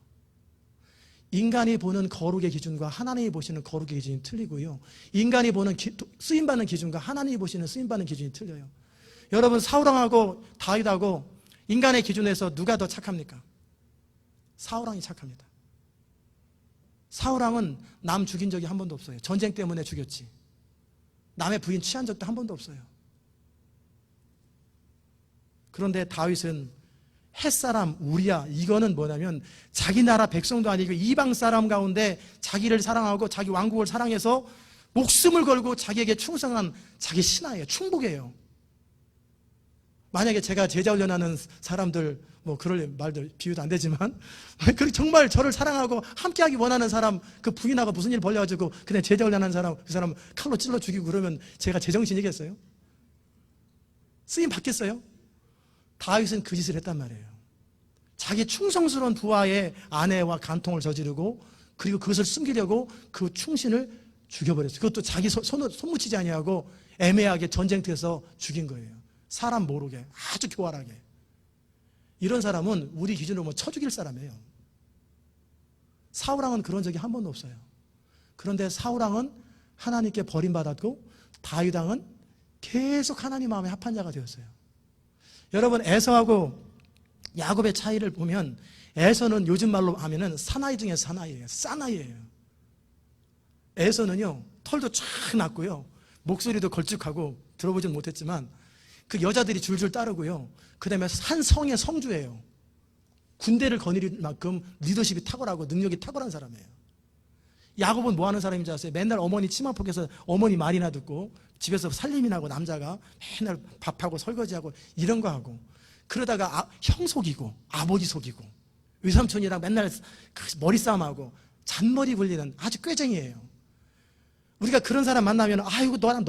인간이 보는 거룩의 기준과 하나님이 보시는 거룩의 기준이 틀리고요. 인간이 보는 쓰임받는 기준과 하나님이 보시는 쓰임받는 기준이 틀려요. 여러분, 사울왕하고 다윗하고 인간의 기준에서 누가 더 착합니까? 사울왕이 착합니다. 사울왕은 남 죽인 적이 한 번도 없어요. 전쟁 때문에 죽였지. 남의 부인 취한 적도 한 번도 없어요. 그런데 다윗은 햇사람 우리야, 이거는 뭐냐면 자기 나라 백성도 아니고 이방 사람 가운데 자기를 사랑하고 자기 왕국을 사랑해서 목숨을 걸고 자기에게 충성한 자기 신하예요. 충복이에요. 만약에 제가 제자 훈련하는 사람들, 뭐 그럴 말들 비유도 안 되지만 정말 저를 사랑하고 함께하기 원하는 사람, 그 부인하고 무슨 일 벌려가지고 그냥 제자 훈련하는 사람, 그 사람 칼로 찔러 죽이고 그러면 제가 제정신이겠어요? 쓰임 받겠어요? 다윗은 그 짓을 했단 말이에요. 자기 충성스러운 부하의 아내와 간통을 저지르고 그리고 그것을 숨기려고 그 충신을 죽여버렸어요. 그것도 자기 손 묻히지 아니하고 애매하게 전쟁터에서 죽인 거예요. 사람 모르게, 아주 교활하게. 이런 사람은 우리 기준으로 뭐 쳐 죽일 사람이에요. 사울왕은 그런 적이 한 번도 없어요. 그런데 사울왕은 하나님께 버림받았고 다윗왕은 계속 하나님 마음에 합한 자가 되었어요. 여러분, 에서하고 야곱의 차이를 보면 에서는 요즘 말로 하면은 사나이 중에 사나이예요. 사나이예요. 에서는요, 털도 쫙 났고요, 목소리도 걸쭉하고 들어보진 못했지만 그 여자들이 줄줄 따르고요, 그 다음에 한 성의 성주예요. 군대를 거느릴 만큼 리더십이 탁월하고 능력이 탁월한 사람이에요. 야곱은 뭐 하는 사람인지 아세요? 맨날 어머니 치마폭에서 어머니 말이나 듣고 집에서 살림이나 하고 남자가 맨날 밥하고 설거지하고 이런 거 하고 그러다가 형 속이고 아버지 속이고 외삼촌이랑 맨날 머리 싸움하고 잔머리 굴리는 아주 꾀쟁이에요. 우리가 그런 사람 만나면 아이고 너랑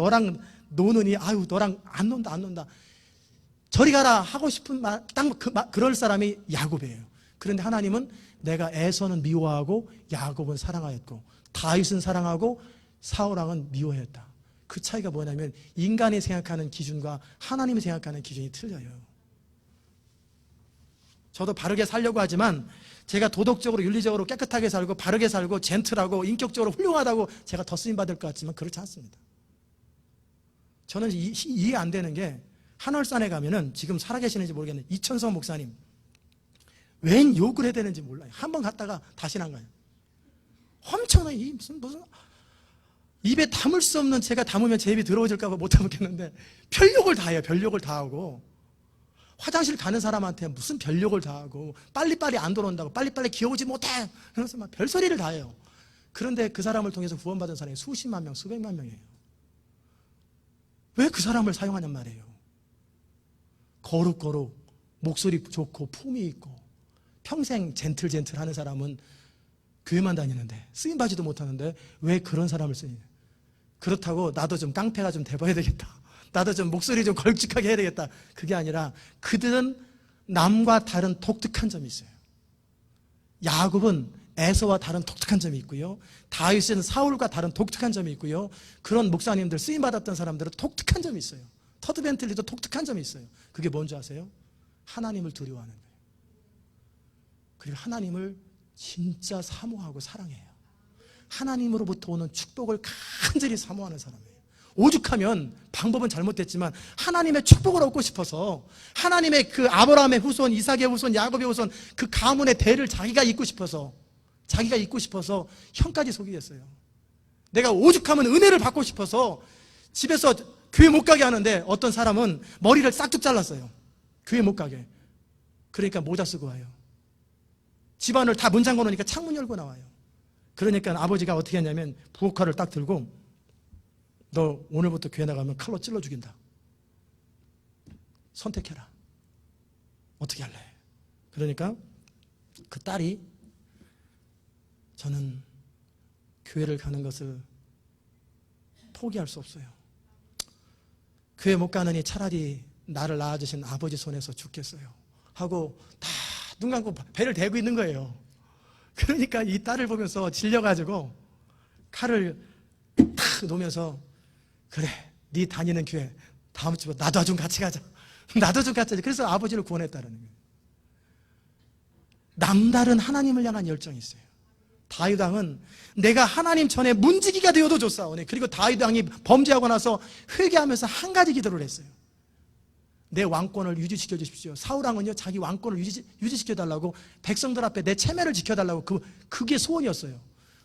노느니, 아유 너랑 안 논다 저리 가라 하고 싶은 말, 그럴 사람이 야곱이에요. 그런데 하나님은 내가 에서는 미워하고 야곱은 사랑하였고 다윗은 사랑하고 사울왕은 미워했다. 그 차이가 뭐냐면 인간이 생각하는 기준과 하나님이 생각하는 기준이 틀려요. 저도 바르게 살려고 하지만 제가 도덕적으로 윤리적으로 깨끗하게 살고 바르게 살고 젠틀하고 인격적으로 훌륭하다고 제가 더 쓰임받을 것 같지만 그렇지 않습니다. 저는 이해 안 되는 게 한월산에 가면은 지금 살아계시는지 모르겠는데 이천성 목사님 웬 욕을 해야 되는지 몰라요. 한번 갔다가 다시는 안 가요. 엄청나게 무슨 입에 담을 수 없는, 제가 담으면 제 입이 더러워질까 봐 못 담겠는데 별욕을 다 해요. 별욕을 다 하고, 화장실 가는 사람한테 무슨 별욕을 다 하고, 빨리빨리 안 들어온다고, 빨리빨리 기어오지 못해 그래서 막 별소리를 다 해요. 그런데 그 사람을 통해서 구원받은 사람이 수십만 명, 수백만 명이에요. 왜 그 사람을 사용하냔 말이에요. 거룩 목소리 좋고 품위 있고 평생 젠틀 하는 사람은 교회만 다니는데 쓰임받지도 못하는데 왜 그런 사람을 쓰냐. 그렇다고 나도 좀 깡패가 좀 돼봐야 되겠다, 나도 좀 목소리 좀 걸쭉하게 해야 되겠다, 그게 아니라 그들은 남과 다른 독특한 점이 있어요. 야곱은 에서와 다른 독특한 점이 있고요, 다윗은 사울과 다른 독특한 점이 있고요, 그런 목사님들, 쓰임받았던 사람들은 독특한 점이 있어요. 터드 벤틀리도 독특한 점이 있어요. 그게 뭔지 아세요? 하나님을 두려워하는 거예요. 그리고 하나님을 진짜 사모하고 사랑해요. 하나님으로부터 오는 축복을 간절히 사모하는 사람이에요. 오죽하면, 방법은 잘못됐지만 하나님의 축복을 얻고 싶어서, 하나님의 그 아브라함의 후손, 이삭의 후손, 야곱의 후손, 그 가문의 대를 자기가 잇고 싶어서 형까지 속이겠어요. 내가 오죽하면 은혜를 받고 싶어서 집에서 교회 못 가게 하는데 어떤 사람은 머리를 싹둑 잘랐어요. 교회 못 가게. 그러니까 모자 쓰고 와요. 집안을 다 문 잠궈 놓으니까 창문 열고 나와요. 그러니까 아버지가 어떻게 했냐면 부엌칼을 딱 들고, 너 오늘부터 교회 나가면 칼로 찔러 죽인다, 선택해라, 어떻게 할래? 그러니까 그 딸이, 저는 교회를 가는 것을 포기할 수 없어요. 교회 못 가느니 차라리 나를 낳아주신 아버지 손에서 죽겠어요 하고 다 눈 감고 배를 대고 있는 거예요. 그러니까 이 딸을 보면서 질려가지고 칼을 탁 놓으면서, 그래, 네 다니는 교회 다음 주에 나도 좀 같이 가자, 나도 좀 같이 가자. 그래서 아버지를 구원했다는 거예요. 남다른 하나님을 향한 열정이 있어요. 다윗 왕은 내가 하나님 전에 문지기가 되어도 좋사오니, 그리고 다윗 왕이 범죄하고 나서 회개하면서 한 가지 기도를 했어요. 내 왕권을 유지시켜 주십시오. 사울 왕은요, 자기 왕권을 유지시켜 달라고, 백성들 앞에 내 체면을 지켜달라고, 그게 소원이었어요.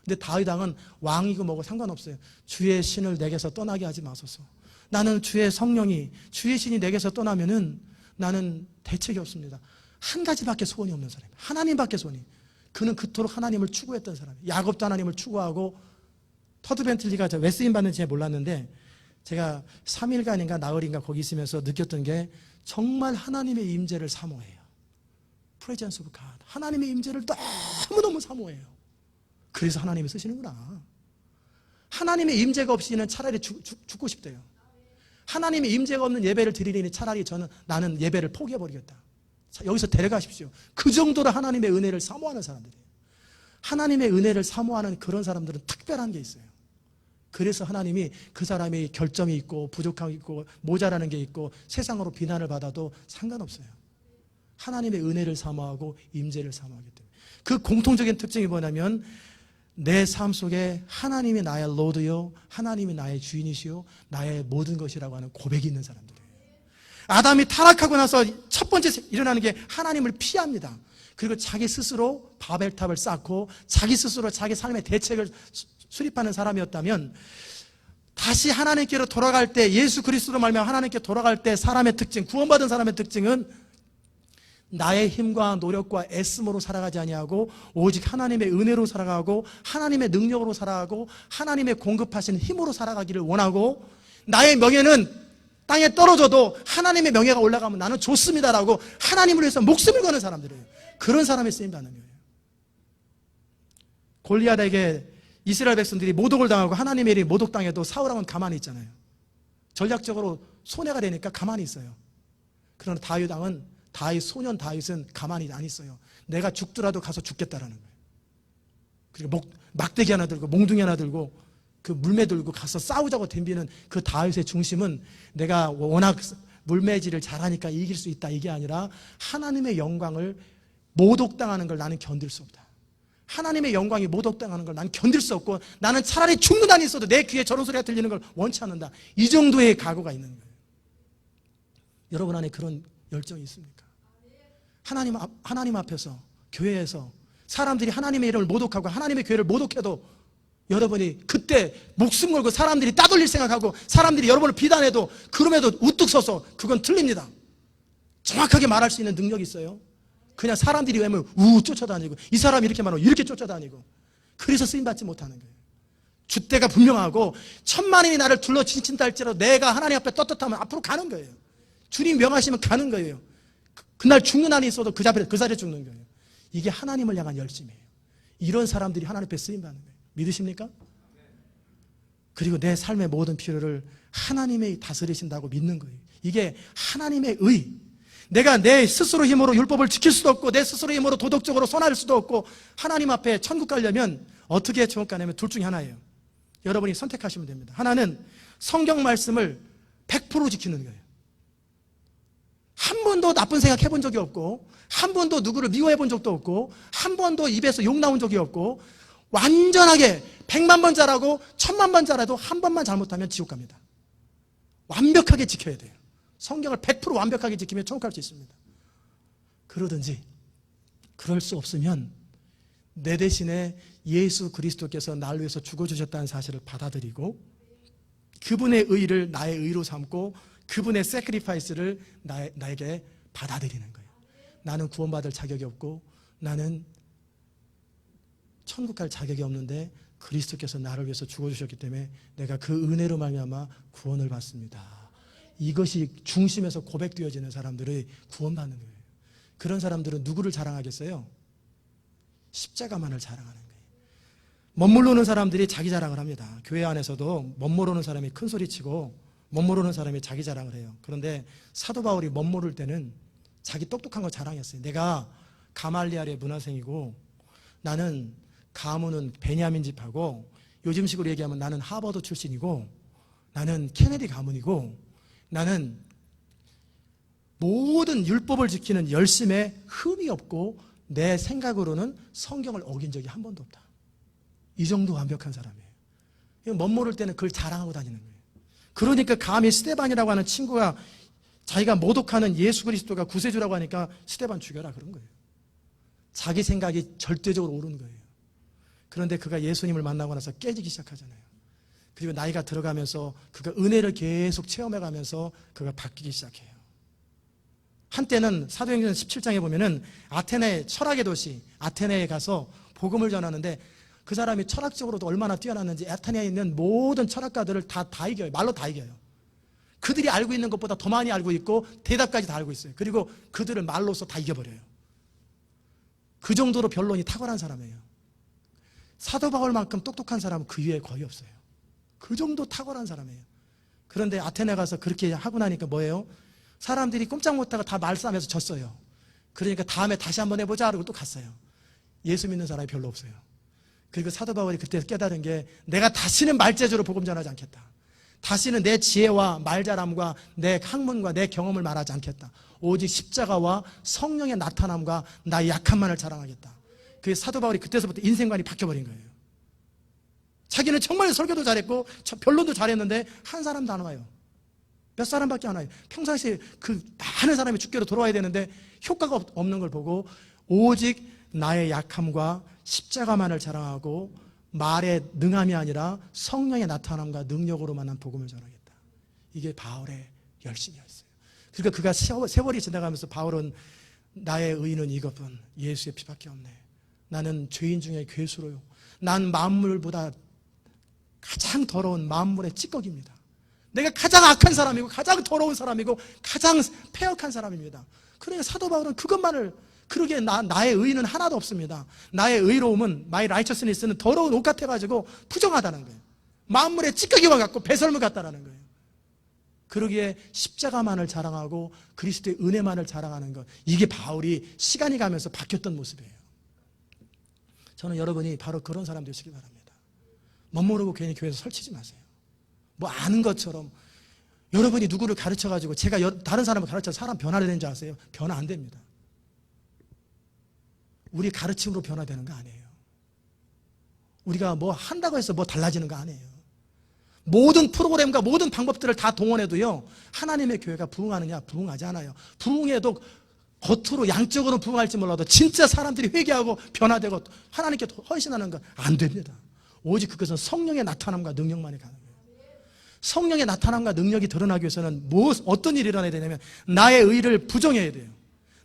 근데 다윗 왕은 왕이고 뭐고 상관없어요. 주의 신을 내게서 떠나게 하지 마소서. 나는 주의 성령이, 주의 신이 내게서 떠나면은 나는 대책이 없습니다. 한 가지밖에 소원이 없는 사람이에요. 하나님밖에 소원이. 그는 그토록 하나님을 추구했던 사람이에요. 야곱도 하나님을 추구하고, 터드 벤틀리가 웨스인 받는지 몰랐는데, 제가 3일간인가 나흘인가 거기 있으면서 느꼈던 게, 정말 하나님의 임재를 사모해요. Presence of God. 하나님의 임재를 너무너무 사모해요. 그래서 하나님이 쓰시는구나. 하나님의 임재가 없이는 차라리 죽고 싶대요. 하나님의 임재가 없는 예배를 드리니 차라리 나는 예배를 포기해버리겠다. 여기서 데려가십시오. 그 정도로 하나님의 은혜를 사모하는 사람들이에요. 하나님의 은혜를 사모하는 그런 사람들은 특별한 게 있어요. 그래서 하나님이 그 사람이 결점이 있고 부족함이 있고 모자라는 게 있고 세상으로 비난을 받아도 상관없어요. 하나님의 은혜를 사모하고 임재를 사모하기 때문에. 그 공통적인 특징이 뭐냐면, 내 삶 속에 하나님이 나의 로드요, 하나님이 나의 주인이시요, 나의 모든 것이라고 하는 고백이 있는 사람들이에요. 아담이 타락하고 나서 첫 번째 일어나는 게 하나님을 피합니다. 그리고 자기 스스로 바벨탑을 쌓고 자기 스스로 자기 삶의 대책을 수립하는 사람이었다면, 다시 하나님께로 돌아갈 때, 예수 그리스도로 말미암아 하나님께 돌아갈 때 사람의 특징, 구원받은 사람의 특징은 나의 힘과 노력과 애씀으로 살아가지 아니하고 오직 하나님의 은혜로 살아가고 하나님의 능력으로 살아가고 하나님의 공급하신 힘으로 살아가기를 원하고, 나의 명예는 땅에 떨어져도 하나님의 명예가 올라가면 나는 좋습니다라고 하나님을 위해서 목숨을 거는 사람들이에요. 그런 사람이 쓰임받는 거예요. 골리앗에게 이스라엘 백성들이 모독을 당하고 하나님의 일이 모독당해도 사울왕은 가만히 있잖아요. 전략적으로 손해가 되니까 가만히 있어요. 그러나 소년 다윗은 가만히 안 있어요. 내가 죽더라도 가서 죽겠다라는 거예요. 그리고 막대기 하나 들고 몽둥이 하나 들고 그 물매 들고 가서 싸우자고 덤비는 그 다윗의 중심은, 내가 워낙 물매질을 잘하니까 이길 수 있다, 이게 아니라 하나님의 영광을 모독당하는 걸 나는 견딜 수 없다. 하나님의 영광이 모독당하는 걸 난 견딜 수 없고 나는 차라리 죽는 한이 있어도 내 귀에 저런 소리가 들리는 걸 원치 않는다. 이 정도의 각오가 있는 거예요. 여러분 안에 그런 열정이 있습니까? 하나님 앞에서, 교회에서 사람들이 하나님의 이름을 모독하고 하나님의 교회를 모독해도 여러분이 그때 목숨 걸고 사람들이 따돌릴 생각하고 사람들이 여러분을 비난해도 그럼에도 우뚝 서서 그건 틀립니다. 정확하게 말할 수 있는 능력이 있어요. 그냥 사람들이 왜냐면 쫓아다니고 이 사람이 이렇게 말하고 이렇게 쫓아다니고 그래서 쓰임받지 못하는 거예요. 줏대가 분명하고 천만인이 나를 둘러 진친다 할지라도 내가 하나님 앞에 떳떳하면 앞으로 가는 거예요. 주님 명하시면 가는 거예요. 그날 죽는 한이 있어도 그 자리에 죽는 거예요. 이게 하나님을 향한 열심이에요. 이런 사람들이 하나님 앞에 쓰임받는 거예요. 믿으십니까? 그리고 내 삶의 모든 필요를 하나님이 다스리신다고 믿는 거예요. 이게 하나님의 의. 내가 내 스스로 힘으로 율법을 지킬 수도 없고 내 스스로 힘으로 도덕적으로 선할 수도 없고 하나님 앞에 천국 가려면 어떻게 천국 가냐면 둘 중에 하나예요. 여러분이 선택하시면 됩니다. 하나는 성경 말씀을 100% 지키는 거예요. 한 번도 나쁜 생각 해본 적이 없고 한 번도 누구를 미워해 본 적도 없고 한 번도 입에서 욕 나온 적이 없고 완전하게 100만 번 잘하고 1000만 번 잘해도 한 번만 잘못하면 지옥 갑니다. 완벽하게 지켜야 돼요. 성경을 100% 완벽하게 지키면 천국 갈 수 있습니다. 그러든지 그럴 수 없으면 내 대신에 예수 그리스도께서 나를 위해서 죽어주셨다는 사실을 받아들이고 그분의 의를 나의 의로 삼고 그분의 세크리파이스를 나에게 받아들이는 거예요. 나는 구원받을 자격이 없고 나는 천국 갈 자격이 없는데 그리스도께서 나를 위해서 죽어주셨기 때문에 내가 그 은혜로 말미암아 구원을 받습니다. 이것이 중심에서 고백되어지는 사람들의 구원받는 거예요. 그런 사람들은 누구를 자랑하겠어요? 십자가만을 자랑하는 거예요. 멋모르는 사람들이 자기 자랑을 합니다. 교회 안에서도 멋모르는 사람이 큰 소리치고 멋모르는 사람이 자기 자랑을 해요. 그런데 사도 바울이 멋모를 때는 자기 똑똑한 거 자랑했어요. 내가 가말리알의 문화생이고 나는 가문은 베냐민 집하고 요즘식으로 얘기하면 나는 하버드 출신이고 나는 케네디 가문이고 나는 모든 율법을 지키는 열심에 흠이 없고 내 생각으로는 성경을 어긴 적이 한 번도 없다. 이 정도 완벽한 사람이에요. 멋모를 때는 그걸 자랑하고 다니는 거예요. 그러니까 감히 스데반이라고 하는 친구가 자기가 모독하는 예수 그리스도가 구세주라고 하니까 스데반 죽여라 그런 거예요. 자기 생각이 절대적으로 옳은 거예요. 그런데 그가 예수님을 만나고 나서 깨지기 시작하잖아요. 그리고 나이가 들어가면서 그가 은혜를 계속 체험해가면서 그가 바뀌기 시작해요. 한때는 사도행전 17장에 보면은 아테네 철학의 도시 아테네에 가서 복음을 전하는데 그 사람이 철학적으로도 얼마나 뛰어났는지 아테네에 있는 모든 철학가들을 다 이겨요. 말로 다 이겨요. 그들이 알고 있는 것보다 더 많이 알고 있고 대답까지 다 알고 있어요. 그리고 그들을 말로써 다 이겨버려요. 그 정도로 변론이 탁월한 사람이에요. 사도 바울만큼 똑똑한 사람은 그 위에 거의 없어요. 그 정도 탁월한 사람이에요. 그런데 아테네 가서 그렇게 하고 나니까 뭐예요? 사람들이 꼼짝 못하고 다 말싸움에서 졌어요. 그러니까 다음에 다시 한번 해보자 그러고 또 갔어요. 예수 믿는 사람이 별로 없어요. 그리고 사도 바울이 그때 깨달은 게 내가 다시는 말재주로 복음 전하지 않겠다. 다시는 내 지혜와 말잘함과 내 학문과 내 경험을 말하지 않겠다. 오직 십자가와 성령의 나타남과 나의 약함만을 자랑하겠다. 그 사도 바울이 그때서부터 인생관이 바뀌어버린 거예요. 자기는 정말 설교도 잘했고 변론도 잘했는데 한 사람도 안 와요. 몇 사람밖에 안 와요. 평상시에 그 많은 사람이 주께로 돌아와야 되는데 효과가 없는 걸 보고 오직 나의 약함과 십자가만을 자랑하고 말의 능함이 아니라 성령의 나타남과 능력으로만 난 복음을 전하겠다. 이게 바울의 열심이었어요. 그러니까 그가 세월이 지나가면서 바울은 나의 의는 이것뿐 예수의 피밖에 없네. 나는 죄인 중에 괴수로요. 난 만물보다 가장 더러운 만물의 찌꺼기입니다. 내가 가장 악한 사람이고 가장 더러운 사람이고 가장 패역한 사람입니다. 그러니까 사도 바울은 그것만을 그러기에 나의 의는 하나도 없습니다. 나의 의로움은 my righteousness는 더러운 옷 같아가지고 부정하다는 거예요. 만물의 찌꺼기와 같고 배설물 같다라는 거예요. 그러기에 십자가만을 자랑하고 그리스도의 은혜만을 자랑하는 것, 이게 바울이 시간이 가면서 바뀌었던 모습이에요. 저는 여러분이 바로 그런 사람 되시기 바랍니다. 멋모르고 괜히 교회에서 설치지 마세요. 뭐 아는 것처럼 여러분이 누구를 가르쳐가지고 제가 다른 사람을 가르쳐서 사람 변화를 되는 줄 아세요? 변화 안 됩니다. 우리 가르침으로 변화되는 거 아니에요. 우리가 뭐 한다고 해서 뭐 달라지는 거 아니에요. 모든 프로그램과 모든 방법들을 다 동원해도요, 하나님의 교회가 부흥하느냐? 부흥하지 않아요. 부흥해도 겉으로 양적으로 부흥할지 몰라도 진짜 사람들이 회개하고 변화되고 하나님께 헌신하는 건 안 됩니다. 오직 그것은 성령의 나타남과 능력만이 가능해요. 성령의 나타남과 능력이 드러나기 위해서는 어떤 일이 일어나야 되냐면 나의 의를 부정해야 돼요.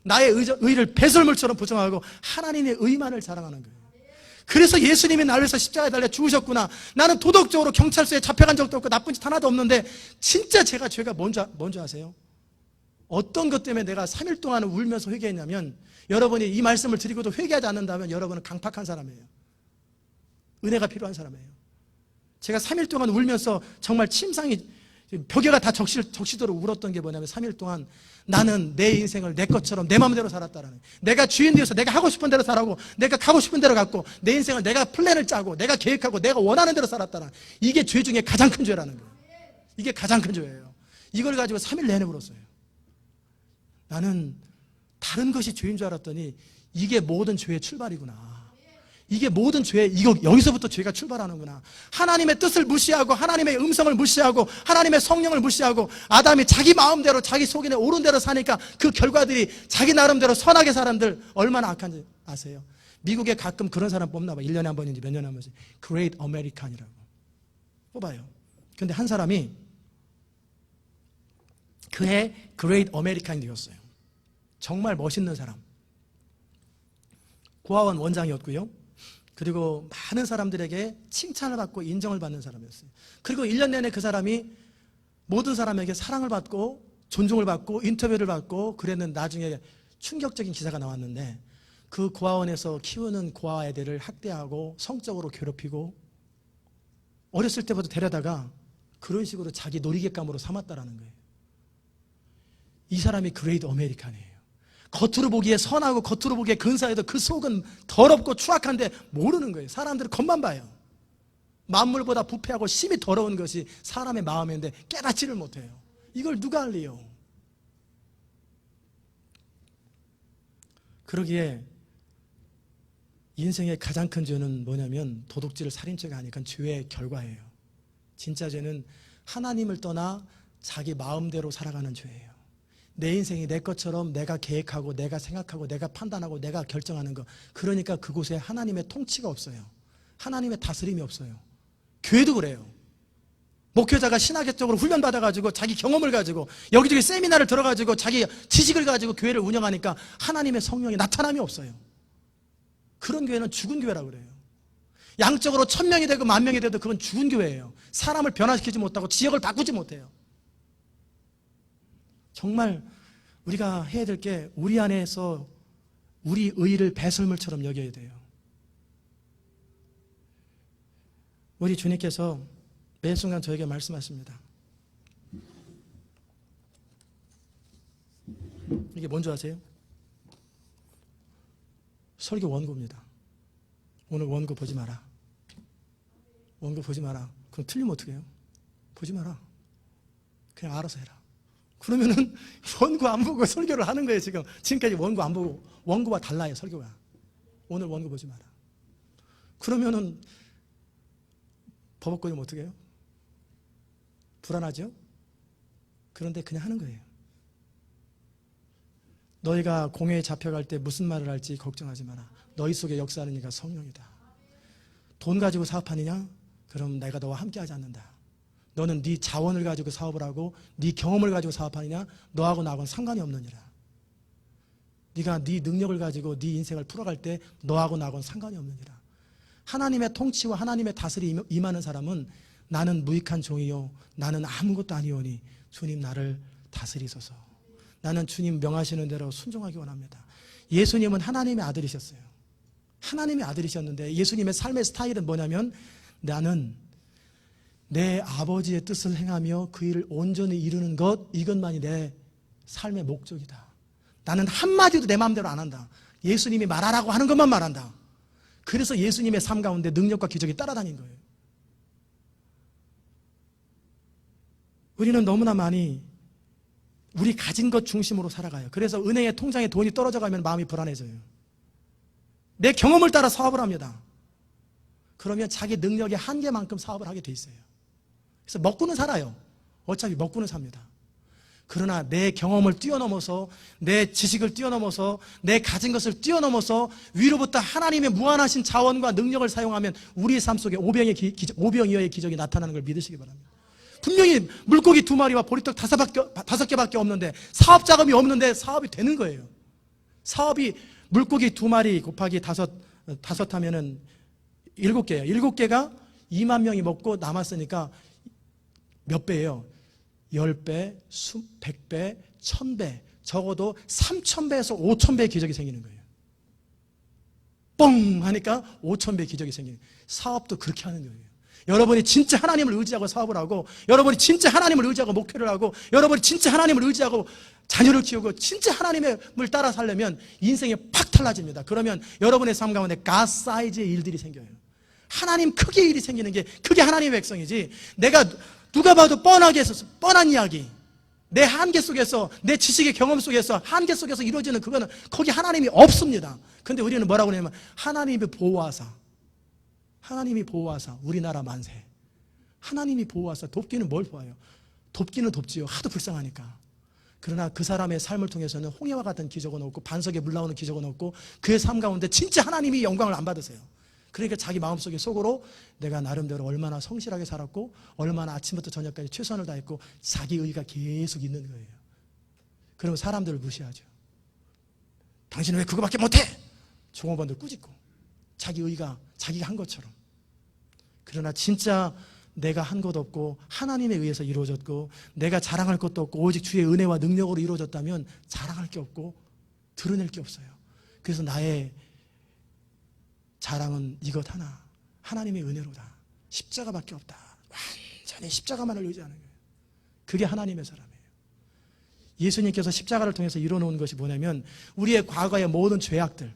나의 의를 배설물처럼 부정하고 하나님의 의만을 자랑하는 거예요. 그래서 예수님이 나를 위해서 십자가에 달려 죽으셨구나. 나는 도덕적으로 경찰서에 잡혀간 적도 없고 나쁜 짓 하나도 없는데 진짜 죄가 뭔지 아세요? 어떤 것 때문에 내가 3일 동안 울면서 회개했냐면, 여러분이 이 말씀을 드리고도 회개하지 않는다면 여러분은 강팍한 사람이에요. 은혜가 필요한 사람이에요. 제가 3일 동안 울면서 정말 침상이 벽에가 다 적시도록 울었던 게 뭐냐면, 3일 동안 나는 내 인생을 내 것처럼 내 마음대로 살았다라는 거예요. 내가 주인 되어서 내가 하고 싶은 대로 살고 내가 가고 싶은 대로 갔고 내 인생을 내가 플랜을 짜고 내가 계획하고 내가 원하는 대로 살았다라는, 이게 죄 중에 가장 큰 죄라는 거예요. 이게 가장 큰 죄예요. 이걸 가지고 3일 내내 울었어요. 나는 다른 것이 죄인 줄 알았더니 이게 모든 죄의 출발이구나. 이게 모든 여기서부터 죄가 출발하는구나. 하나님의 뜻을 무시하고 하나님의 음성을 무시하고 하나님의 성령을 무시하고 아담이 자기 마음대로 자기 속에 옳은 대로 사니까 그 결과들이 자기 나름대로 선하게 사람들 얼마나 악한지 아세요? 미국에 가끔 그런 사람 뽑나 봐. 1년에 한 번인지 몇 년에 한 번씩 Great American이라고 뽑아요. 근데 한 사람이 그해 Great American이 되었어요. 정말 멋있는 사람. 고아원 원장이었고요. 그리고 많은 사람들에게 칭찬을 받고 인정을 받는 사람이었어요. 그리고 1년 내내 그 사람이 모든 사람에게 사랑을 받고 존중을 받고 인터뷰를 받고 그랬는데 나중에 충격적인 기사가 나왔는데, 그 고아원에서 키우는 고아 애들을 학대하고 성적으로 괴롭히고 어렸을 때부터 데려다가 그런 식으로 자기 놀이객감으로 삼았다라는 거예요. 이 사람이 그레이트 아메리칸이에요. 겉으로 보기에 선하고 겉으로 보기에 근사해도 그 속은 더럽고 추악한데 모르는 거예요. 사람들은 겉만 봐요. 만물보다 부패하고 심히 더러운 것이 사람의 마음인데 깨닫지를 못해요. 이걸 누가 알리요? 그러기에 인생의 가장 큰 죄는 뭐냐면 도둑질, 살인죄가 아니라 죄의 결과예요. 진짜 죄는 하나님을 떠나 자기 마음대로 살아가는 죄예요. 내 인생이 내 것처럼 내가 계획하고 내가 생각하고 내가 판단하고 내가 결정하는 것, 그러니까 그곳에 하나님의 통치가 없어요. 하나님의 다스림이 없어요. 교회도 그래요. 목회자가 신학적으로 훈련받아가지고 자기 경험을 가지고 여기저기 세미나를 들어가지고 자기 지식을 가지고 교회를 운영하니까 하나님의 성령이 나타남이 없어요. 그런 교회는 죽은 교회라고 그래요. 양적으로 1000명이 되고 10,000명이 돼도 그건 죽은 교회예요. 사람을 변화시키지 못하고 지역을 바꾸지 못해요. 정말 우리가 해야 될 게 우리 안에서 우리 의를 배설물처럼 여겨야 돼요. 우리 주님께서 매 순간 저에게 말씀하십니다. 이게 뭔지 아세요? 설교 원고입니다. 오늘 원고 보지 마라. 원고 보지 마라. 그럼 틀리면 어떻게 해요? 보지 마라. 그냥 알아서 해라. 그러면은 원고 안 보고 설교를 하는 거예요. 지금까지 원고 안 보고. 원고와 달라요, 설교가. 오늘 원고 보지 마라. 그러면은 버벅거리면 어떻게 해요? 불안하죠? 그런데 그냥 하는 거예요. 너희가 공회에 잡혀갈 때 무슨 말을 할지 걱정하지 마라. 너희 속에 역사하는 이가 성령이다. 돈 가지고 사업하느냐? 그럼 내가 너와 함께하지 않는다. 너는 네 자원을 가지고 사업을 하고 네 경험을 가지고 사업하느냐? 너하고 나하고는 상관이 없느니라. 네가 네 능력을 가지고 네 인생을 풀어갈 때 너하고 나하고는 상관이 없느니라. 하나님의 통치와 하나님의 다스림이 임하는 사람은 나는 무익한 종이요 나는 아무것도 아니오니 주님 나를 다스리소서. 나는 주님 명하시는 대로 순종하기 원합니다. 예수님은 하나님의 아들이셨어요. 하나님의 아들이셨는데 예수님의 삶의 스타일은 뭐냐면, 나는 내 아버지의 뜻을 행하며 그 일을 온전히 이루는 것, 이것만이 내 삶의 목적이다. 나는 한마디도 내 마음대로 안 한다. 예수님이 말하라고 하는 것만 말한다. 그래서 예수님의 삶 가운데 능력과 기적이 따라다닌 거예요. 우리는 너무나 많이 우리 가진 것 중심으로 살아가요. 그래서 은행에 통장에 돈이 떨어져 가면 마음이 불안해져요. 내 경험을 따라 사업을 합니다. 그러면 자기 능력의 한계만큼 사업을 하게 돼 있어요. 그래서 먹고는 살아요. 어차피 먹고는 삽니다. 그러나 내 경험을 뛰어넘어서, 내 지식을 뛰어넘어서, 내 가진 것을 뛰어넘어서 위로부터 하나님의 무한하신 자원과 능력을 사용하면 우리의 삶 속에 오병이어의 기적이 나타나는 걸 믿으시기 바랍니다. 분명히 물고기 2마리와 보리떡 5개밖에 없는데, 사업 자금이 없는데 사업이 되는 거예요. 사업이 물고기 2마리 곱하기 5 하면은 7개예요. 7개가 2만 명이 먹고 남았으니까 몇 배예요? 10배, 100배, 1000배, 적어도 3000배에서 5000배의 기적이 생기는 거예요. 뻥 하니까 5000배의 기적이 생기는 거예요. 사업도 그렇게 하는 거예요. 여러분이 진짜 하나님을 의지하고 사업을 하고, 여러분이 진짜 하나님을 의지하고 목회를 하고, 여러분이 진짜 하나님을 의지하고 자녀를 키우고 진짜 하나님을 따라 살려면 인생이 팍 달라집니다. 그러면 여러분의 삶 가운데 갓 사이즈의 일들이 생겨요. 하나님 크기의 일이 생기는 게 그게 하나님의 백성이지, 내가 누가 봐도 뻔한 이야기, 내 한계 속에서, 내 지식의 경험 속에서, 한계 속에서 이루어지는 그거는 거기 하나님이 없습니다. 근데 우리는 뭐라고 그러냐면 하나님이 보호하사, 우리나라 만세. 하나님이 보호하사. 돕기는 뭘 도와요? 돕기는 돕지요. 하도 불쌍하니까. 그러나 그 사람의 삶을 통해서는 홍해와 같은 기적은 없고, 반석에 물 나오는 기적은 없고, 그의 삶 가운데 진짜 하나님이 영광을 안 받으세요. 그러니까 자기 마음속에 속으로 내가 나름대로 얼마나 성실하게 살았고, 얼마나 아침부터 저녁까지 최선을 다했고, 자기 의가 계속 있는 거예요. 그러면 사람들을 무시하죠. 당신은 왜 그거밖에 못해? 종업원들 꾸짖고, 자기 의가 자기가 한 것처럼. 그러나 진짜 내가 한 것 없고 하나님에 의해서 이루어졌고, 내가 자랑할 것도 없고 오직 주의 은혜와 능력으로 이루어졌다면 자랑할 게 없고 드러낼 게 없어요. 그래서 나의 자랑은 이것 하나, 하나님의 은혜로다. 십자가밖에 없다. 완전히 십자가만을 의지하는 거예요. 그게 하나님의 사람이에요. 예수님께서 십자가를 통해서 이뤄놓은 것이 뭐냐면, 우리의 과거의 모든 죄악들,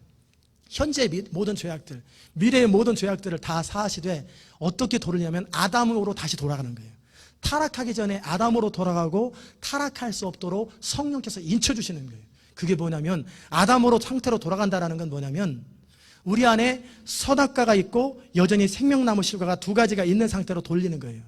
현재의 모든 죄악들, 미래의 모든 죄악들을 다 사하시되 어떻게 돌으냐면 아담으로 다시 돌아가는 거예요. 타락하기 전에 아담으로 돌아가고, 타락할 수 없도록 성령께서 인쳐주시는 거예요. 그게 뭐냐면, 아담으로 상태로 돌아간다는 건 뭐냐면, 우리 안에 선악과가 있고 여전히 생명나무 실과가 2가지가 있는 상태로 돌리는 거예요.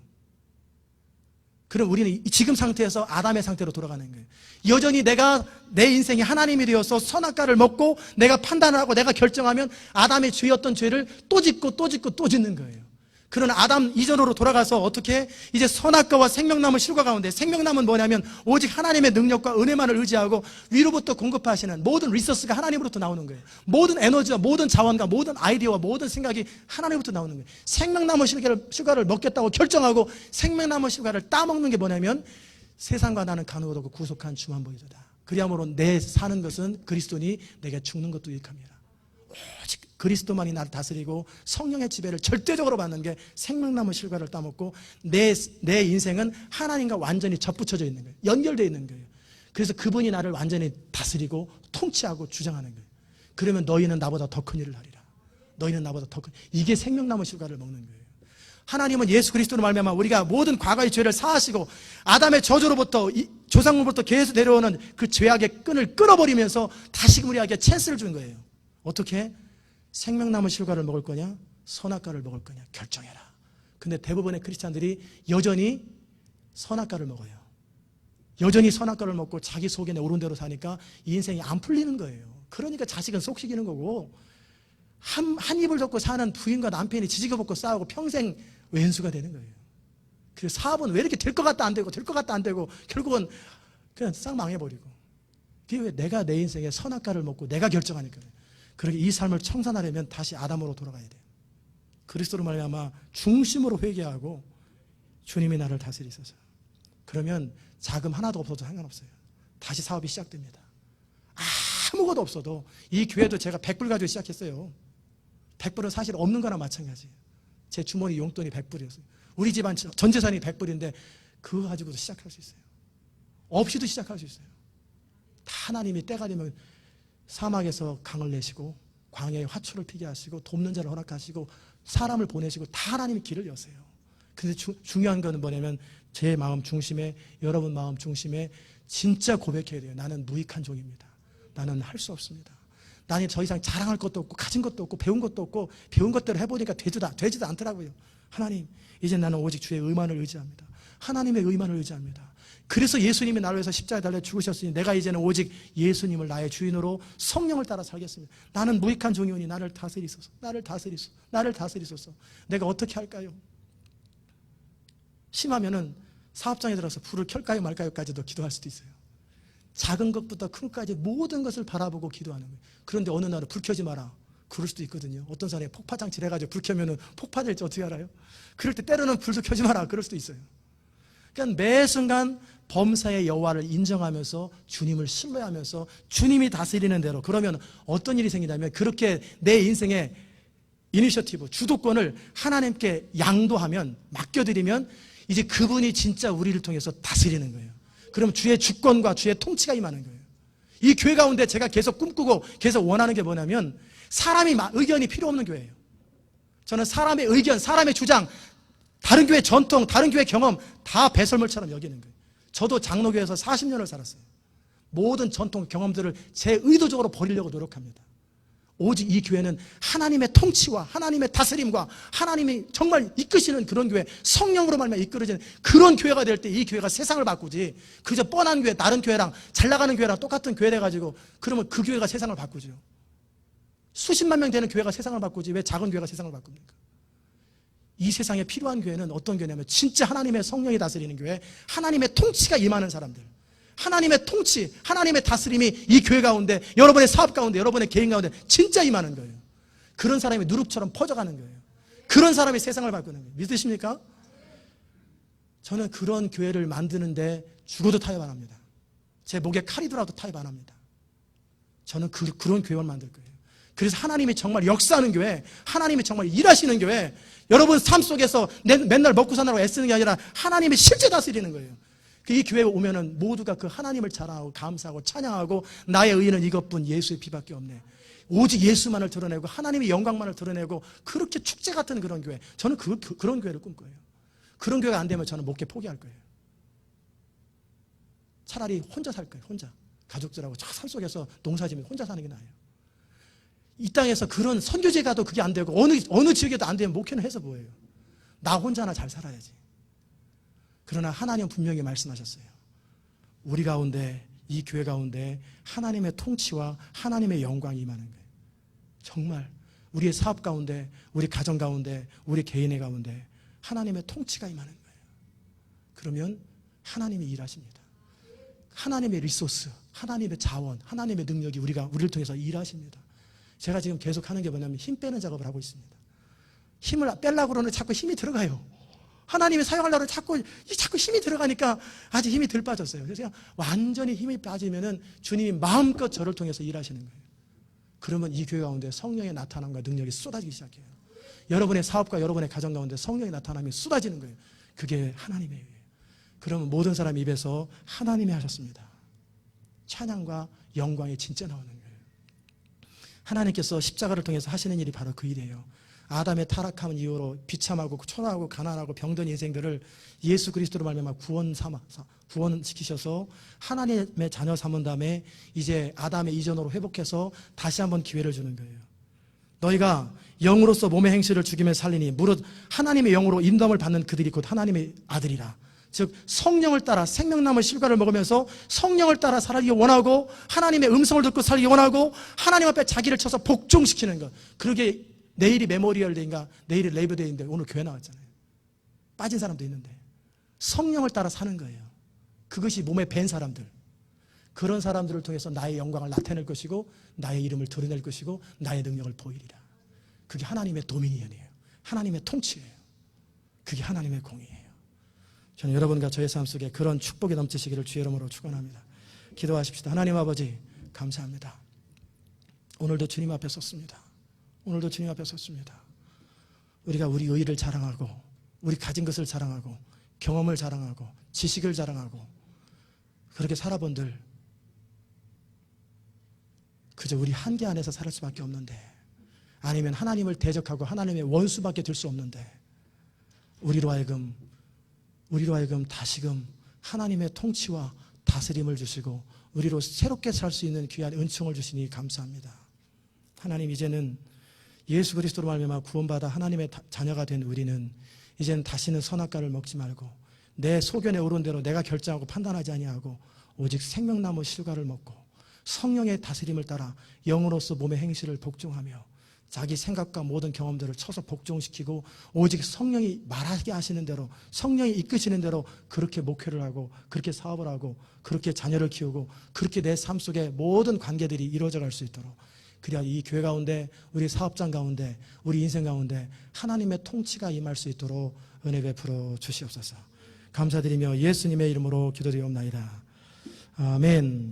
그럼 우리는 지금 상태에서 아담의 상태로 돌아가는 거예요. 여전히 내가 내 인생이 하나님이 되어서 선악과를 먹고 내가 판단을 하고 내가 결정하면 아담의 죄였던 죄를 또 짓고 또 짓고 또 짓는 거예요. 그러나 아담 이전으로 돌아가서 어떻게, 이제 선악과와 생명나무 실과 가운데, 생명나무는 뭐냐면 오직 하나님의 능력과 은혜만을 의지하고 위로부터 공급하시는 모든 리소스가 하나님으로부터 나오는 거예요. 모든 에너지와 모든 자원과 모든 아이디어와 모든 생각이 하나님으로부터 나오는 거예요. 생명나무 실과를 먹겠다고 결정하고 생명나무 실과를 따먹는 게 뭐냐면, 세상과 나는 가누어도 구속한 주만 보이도다. 그리함으로 내 사는 것은 그리스도니 내가 죽는 것도 유익합니다. 오직 그리스도만이 나를 다스리고 성령의 지배를 절대적으로 받는 게 생명나무 실과를 따먹고, 내 인생은 하나님과 완전히 접붙여져 있는 거예요. 연결되어 있는 거예요. 그래서 그분이 나를 완전히 다스리고 통치하고 주장하는 거예요. 그러면 너희는 나보다 더 큰 일을 하리라. 너희는 나보다 더 큰, 이게 생명나무 실과를 먹는 거예요. 하나님은 예수 그리스도로 말미암아 우리가 모든 과거의 죄를 사하시고 아담의 저주로부터, 조상으로부터 계속 내려오는 그 죄악의 끈을 끊어버리면서 다시금 우리에게 찬스를 준 거예요. 어떻게? 생명나무 실과를 먹을 거냐, 선악과를 먹을 거냐 결정해라. 근데 대부분의 크리스찬들이 여전히 선악과를 먹어요. 여전히 선악과를 먹고 자기 속에 오른 대로 사니까 이 인생이 안 풀리는 거예요. 그러니까 자식은 속시키는 거고, 한 입을 덮고 사는 부인과 남편이 지지겨먹고 싸우고 평생 왼수가 되는 거예요. 그래서 사업은 왜 이렇게 될 것 같다 안 되고 될 것 같다 안 되고 결국은 그냥 싹 망해버리고. 그게 왜? 내가 내 인생에 선악과를 먹고 내가 결정하니까. 그렇게 이 삶을 청산하려면 다시 아담으로 돌아가야 돼요. 그리스도로 말미암아 중심으로 회개하고 주님이 나를 다스리소서. 그러면 자금 하나도 없어도 상관없어요. 다시 사업이 시작됩니다. 아무것도 없어도, 이 교회도 제가 100불 가지고 시작했어요. 100불은 사실 없는 거나 마찬가지예요. 제 주머니 용돈이 100불이었어요. 우리 집안 전 재산이 100불인데 그거 가지고도 시작할 수 있어요. 없이도 시작할 수 있어요. 다 하나님이 때가 되면 사막에서 강을 내시고 광야에 화초를 피게 하시고 돕는 자를 허락하시고 사람을 보내시고 다 하나님이 길을 여세요. 근데 중요한 거는 뭐냐면, 제 마음 중심에, 여러분 마음 중심에 진짜 고백해야 돼요. 나는 무익한 종입니다. 나는 할 수 없습니다. 나는 더 이상 자랑할 것도 없고 가진 것도 없고 배운 것도 없고 배운 것대로 해보니까 되지도 않더라고요. 하나님, 이제 나는 오직 주의 의만을 의지합니다. 하나님의 의만을 의지합니다. 그래서 예수님이 나를 위해서 십자가에 달려 죽으셨으니 내가 이제는 오직 예수님을 나의 주인으로 성령을 따라 살겠습니다. 나는 무익한 종이오니 나를 다스리소서. 나를 다스리소서. 내가 어떻게 할까요? 심하면은 사업장에 들어서 불을 켤까요 말까요까지도 기도할 수도 있어요. 작은 것부터 큰 것까지 모든 것을 바라보고 기도하는 거예요. 그런데 어느 날은 불 켜지 마라, 그럴 수도 있거든요. 어떤 사람이 폭파장치를 해가지고 불 켜면은 폭파될지 어떻게 알아요? 그럴 때 때로는 불도 켜지 마라, 그럴 수도 있어요. 그러니까 매 순간 범사의 여호와를 인정하면서 주님을 신뢰하면서 주님이 다스리는 대로, 그러면 어떤 일이 생기냐면 그렇게 내 인생의 이니셔티브, 주도권을 하나님께 양도하면, 맡겨드리면 이제 그분이 진짜 우리를 통해서 다스리는 거예요. 그럼 주의 주권과 주의 통치가 임하는 거예요. 이 교회 가운데 제가 계속 꿈꾸고 계속 원하는 게 뭐냐면 사람이 의견이 필요 없는 교회예요. 저는 사람의 의견, 사람의 주장, 다른 교회 전통, 다른 교회 경험 다 배설물처럼 여기는 거예요. 저도 장로교회에서 40년을 살았어요. 모든 전통 경험들을 제 의도적으로 버리려고 노력합니다. 오직 이 교회는 하나님의 통치와 하나님의 다스림과 하나님이 정말 이끄시는 그런 교회, 성령으로 말미암아 이끌어지는 그런 교회가 될 때 이 교회가 세상을 바꾸지, 그저 뻔한 교회, 다른 교회랑 잘 나가는 교회랑 똑같은 교회 돼가지고 그러면 그 교회가 세상을 바꾸죠. 수십만 명 되는 교회가 세상을 바꾸지 왜 작은 교회가 세상을 바꿉니까? 이 세상에 필요한 교회는 어떤 교회냐면 진짜 하나님의 성령이 다스리는 교회, 하나님의 통치가 임하는 사람들, 하나님의 통치, 하나님의 다스림이 이 교회 가운데, 여러분의 사업 가운데, 여러분의 개인 가운데 진짜 임하는 거예요. 그런 사람이 누룩처럼 퍼져가는 거예요. 그런 사람이 세상을 바꾸는 거예요. 믿으십니까? 저는 그런 교회를 만드는데 죽어도 타협 안 합니다. 제 목에 칼이 들어도 타협 안 합니다. 저는 그런 교회를 만들 거예요. 그래서 하나님이 정말 역사하는 교회, 하나님이 정말 일하시는 교회, 여러분 삶 속에서 맨날 먹고 사느라고 애쓰는 게 아니라 하나님이 실제 다스리는 거예요. 이 교회에 오면은 모두가 그 하나님을 자랑하고 감사하고 찬양하고 나의 의는 이것뿐 예수의 피밖에 없네. 오직 예수만을 드러내고 하나님의 영광만을 드러내고 그렇게 축제 같은 그런 교회. 저는 그런 교회를 꿈꿔요. 그런 교회가 안 되면 저는 목회 포기할 거예요. 차라리 혼자 살 거예요. 혼자. 가족들하고 저 산속에서 농사지면서 혼자 사는 게 나아요. 이 땅에서 그런 선교제 가도 그게 안 되고 어느 지역에도 안 되면 목회는 해서 뭐예요? 나 혼자나 잘 살아야지. 그러나 하나님은 분명히 말씀하셨어요. 우리 가운데, 이 교회 가운데 하나님의 통치와 하나님의 영광이 임하는 거예요. 정말 우리의 사업 가운데, 우리 가정 가운데, 우리 개인의 가운데 하나님의 통치가 임하는 거예요. 그러면 하나님이 일하십니다. 하나님의 리소스, 하나님의 자원, 하나님의 능력이 우리를 통해서 일하십니다. 제가 지금 계속 하는 게 뭐냐면 힘 빼는 작업을 하고 있습니다. 힘을 빼려고 그러는데 자꾸 힘이 들어가요. 하나님이 사용하려고 자꾸 힘이 들어가니까 아직 힘이 덜 빠졌어요. 그래서 그냥 완전히 힘이 빠지면은 주님이 마음껏 저를 통해서 일하시는 거예요. 그러면 이 교회 가운데 성령의 나타남과 능력이 쏟아지기 시작해요. 여러분의 사업과 여러분의 가정 가운데 성령의 나타남이 쏟아지는 거예요. 그게 하나님의 의예요. 그러면 모든 사람 입에서 하나님이 하셨습니다. 찬양과 영광이 진짜 나오는 거예요. 하나님께서 십자가를 통해서 하시는 일이 바로 그 일이에요. 아담의 타락함 이후로 비참하고 초라하고 가난하고 병든 인생들을 예수 그리스도로 말미암아 구원시키셔서 하나님의 자녀 삼은 다음에 이제 아담의 이전으로 회복해서 다시 한번 기회를 주는 거예요. 너희가 영으로서 몸의 행실을 죽이며 살리니 무릇 하나님의 영으로 인도함을 받는 그들이 곧 하나님의 아들이라. 즉 성령을 따라 생명나무 실과를 먹으면서 성령을 따라 살기 원하고 하나님의 음성을 듣고 살기 원하고 하나님 앞에 자기를 쳐서 복종시키는 것. 그러게 내일이 메모리얼 데이인가 내일이 레이버데이인데 오늘 교회 나왔잖아요. 빠진 사람도 있는데 성령을 따라 사는 거예요. 그것이 몸에 밴 사람들, 그런 사람들을 통해서 나의 영광을 나타낼 것이고 나의 이름을 드러낼 것이고 나의 능력을 보이리라. 그게 하나님의 도미니언이에요. 하나님의 통치예요. 그게 하나님의 공의예요. 저는 여러분과 저의 삶 속에 그런 축복이 넘치시기를 주의 이름으로 축원합니다. 기도하십시다. 하나님 아버지 감사합니다. 오늘도 주님 앞에 섰습니다. 오늘도 주님 앞에 섰습니다. 우리가 우리 의를 자랑하고 우리 가진 것을 자랑하고 경험을 자랑하고 지식을 자랑하고 그렇게 살아본들 그저 우리 한계 안에서 살 수밖에 없는데, 아니면 하나님을 대적하고 하나님의 원수밖에 될 수 없는데 우리로 하여금 다시금 하나님의 통치와 다스림을 주시고 우리로 새롭게 살 수 있는 귀한 은총을 주시니 감사합니다. 하나님, 이제는 예수 그리스도로 말미암아 구원받아 하나님의 자녀가 된 우리는 이제는 다시는 선악과를 먹지 말고 내 소견에 오른 대로 내가 결정하고 판단하지 아니하고 오직 생명나무 실과를 먹고 성령의 다스림을 따라 영으로서 몸의 행실을 복종하며 자기 생각과 모든 경험들을 쳐서 복종시키고 오직 성령이 말하게 하시는 대로, 성령이 이끄시는 대로 그렇게 목회를 하고 그렇게 사업을 하고 그렇게 자녀를 키우고 그렇게 내 삶 속에 모든 관계들이 이루어져 갈 수 있도록, 그래야 이 교회 가운데, 우리 사업장 가운데, 우리 인생 가운데 하나님의 통치가 임할 수 있도록 은혜 베풀어 주시옵소서. 감사드리며 예수님의 이름으로 기도드리옵나이다. 아멘.